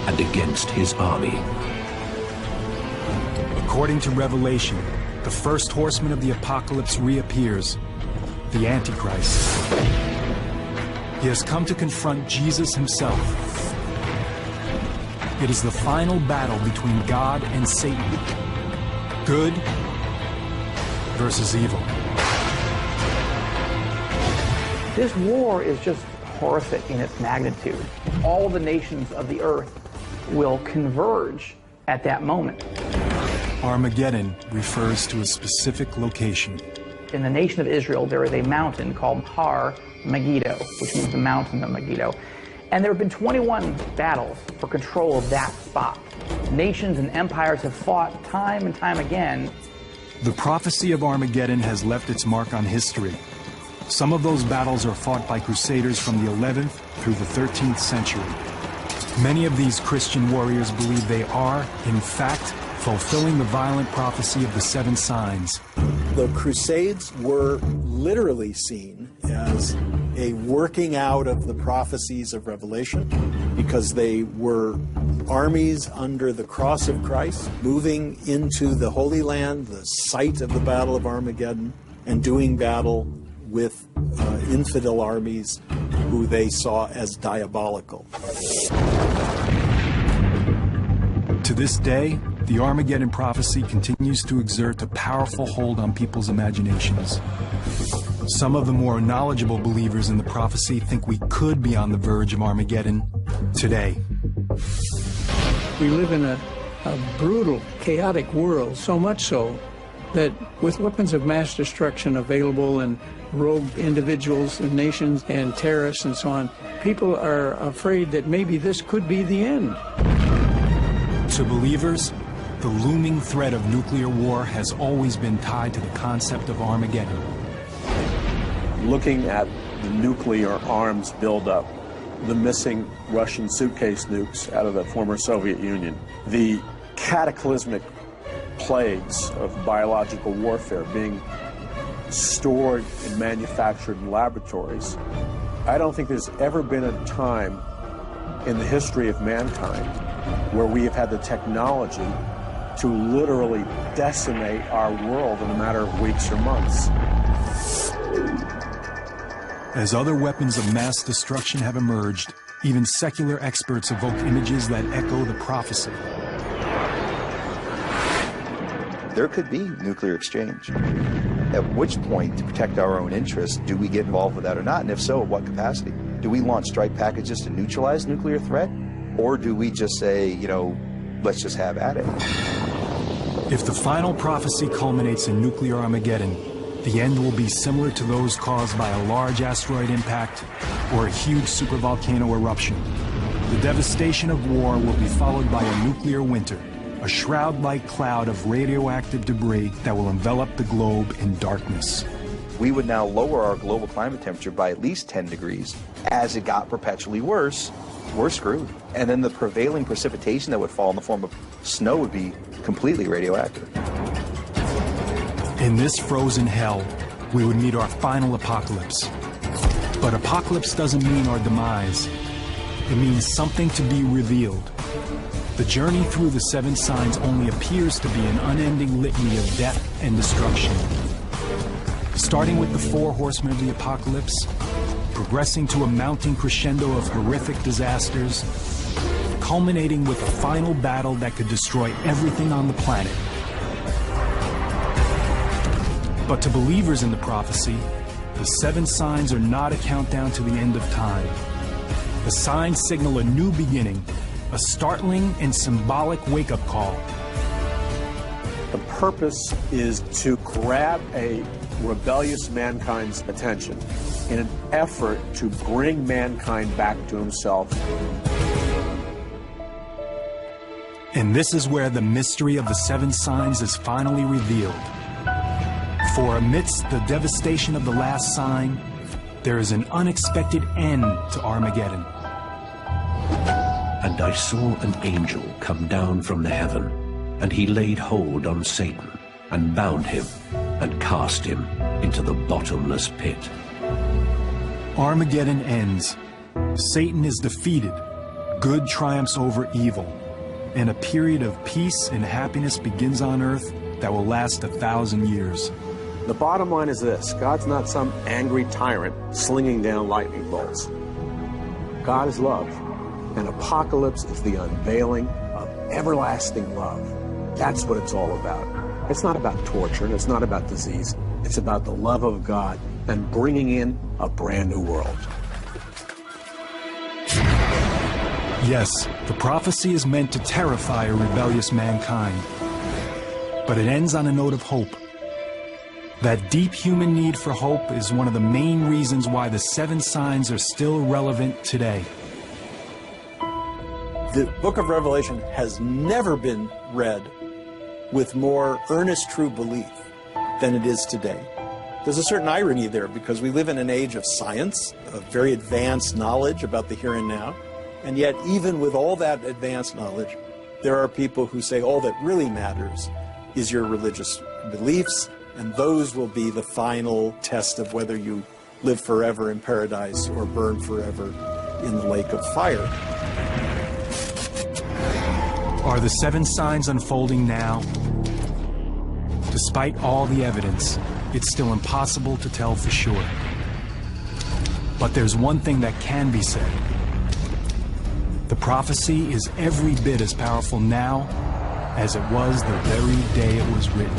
and against his army. According to Revelation, the first horseman of the apocalypse reappears, the Antichrist. He has come to confront Jesus himself. It is the final battle between God and Satan. Good versus evil. This war is just horrific in its magnitude. All the nations of the earth will converge at that moment. Armageddon refers to a specific location. In the nation of Israel, there is a mountain called Har Megiddo, which means the mountain of Megiddo. And there have been 21 battles for control of that spot. Nations and empires have fought time and time again. The prophecy of Armageddon has left its mark on history. Some of those battles are fought by crusaders from the 11th through the 13th century. Many of these Christian warriors believe they are, in fact, fulfilling the violent prophecy of the seven signs. The Crusades were literally seen as a working out of the prophecies of Revelation, because they were armies under the cross of Christ, moving into the Holy Land, the site of the Battle of Armageddon, and doing battle with infidel armies who they saw as diabolical. To this day, the Armageddon prophecy continues to exert a powerful hold on people's imaginations. Some of the more knowledgeable believers in the prophecy think we could be on the verge of Armageddon today. We live in a brutal, chaotic world, so much so that with weapons of mass destruction available and rogue individuals and nations and terrorists and so on, people are afraid that maybe this could be the end. To believers, the looming threat of nuclear war has always been tied to the concept of Armageddon. Looking at the nuclear arms buildup, the missing Russian suitcase nukes out of the former Soviet Union, the cataclysmic plagues of biological warfare being stored and manufactured in laboratories, I don't think there's ever been a time in the history of mankind where we have had the technology to literally decimate our world in a matter of weeks or months. As other weapons of mass destruction have emerged, even secular experts evoke images that echo the prophecy. There could be nuclear exchange. At which point, to protect our own interests, do we get involved with that or not? And if so, at what capacity? Do we launch strike packages to neutralize nuclear threat? Or do we just say, you know, let's just have at it? If the final prophecy culminates in nuclear Armageddon, the end will be similar to those caused by a large asteroid impact or a huge supervolcano eruption. The devastation of war will be followed by a nuclear winter, a shroud-like cloud of radioactive debris that will envelop the globe in darkness. We would now lower our global climate temperature by at least 10 degrees. As it got perpetually worse, we're screwed. And then the prevailing precipitation that would fall in the form of snow would be completely radioactive. In this frozen hell, we would meet our final apocalypse. But apocalypse doesn't mean our demise. It means something to be revealed. The journey through the 7 signs only appears to be an unending litany of death and destruction. Starting with the 4 horsemen of the apocalypse, progressing to a mounting crescendo of horrific disasters, culminating with a final battle that could destroy everything on the planet. But to believers in the prophecy, the 7 signs are not a countdown to the end of time. The signs signal a new beginning, a startling and symbolic wake-up call. The purpose is to grab a rebellious mankind's attention in an effort to bring mankind back to himself. And this is where the mystery of the 7 signs is finally revealed. For amidst the devastation of the last sign, there is an unexpected end to Armageddon. And I saw an angel come down from the heaven, and he laid hold on Satan, and bound him, and cast him into the bottomless pit. Armageddon ends. Satan is defeated. Good triumphs over evil. And a period of peace and happiness begins on earth that will last 1,000 years. The bottom line is this: God's not some angry tyrant slinging down lightning bolts. God is love, and apocalypse is the unveiling of everlasting love. That's what it's all about. It's not about torture, and it's not about disease. It's about the love of God and bringing in a brand new world. Yes, the prophecy is meant to terrify a rebellious mankind. But it ends on a note of hope. That deep human need for hope is one of the main reasons why the 7 signs are still relevant today. The book of Revelation has never been read with more earnest true belief than it is today. There's a certain irony there because we live in an age of science, of very advanced knowledge about the here and now, and yet even with all that advanced knowledge, there are people who say all that really matters is your religious beliefs, and those will be the final test of whether you live forever in paradise or burn forever in the lake of fire. Are the 7 signs unfolding now? Despite all the evidence, it's still impossible to tell for sure. But there's one thing that can be said. The prophecy is every bit as powerful now as it was the very day it was written.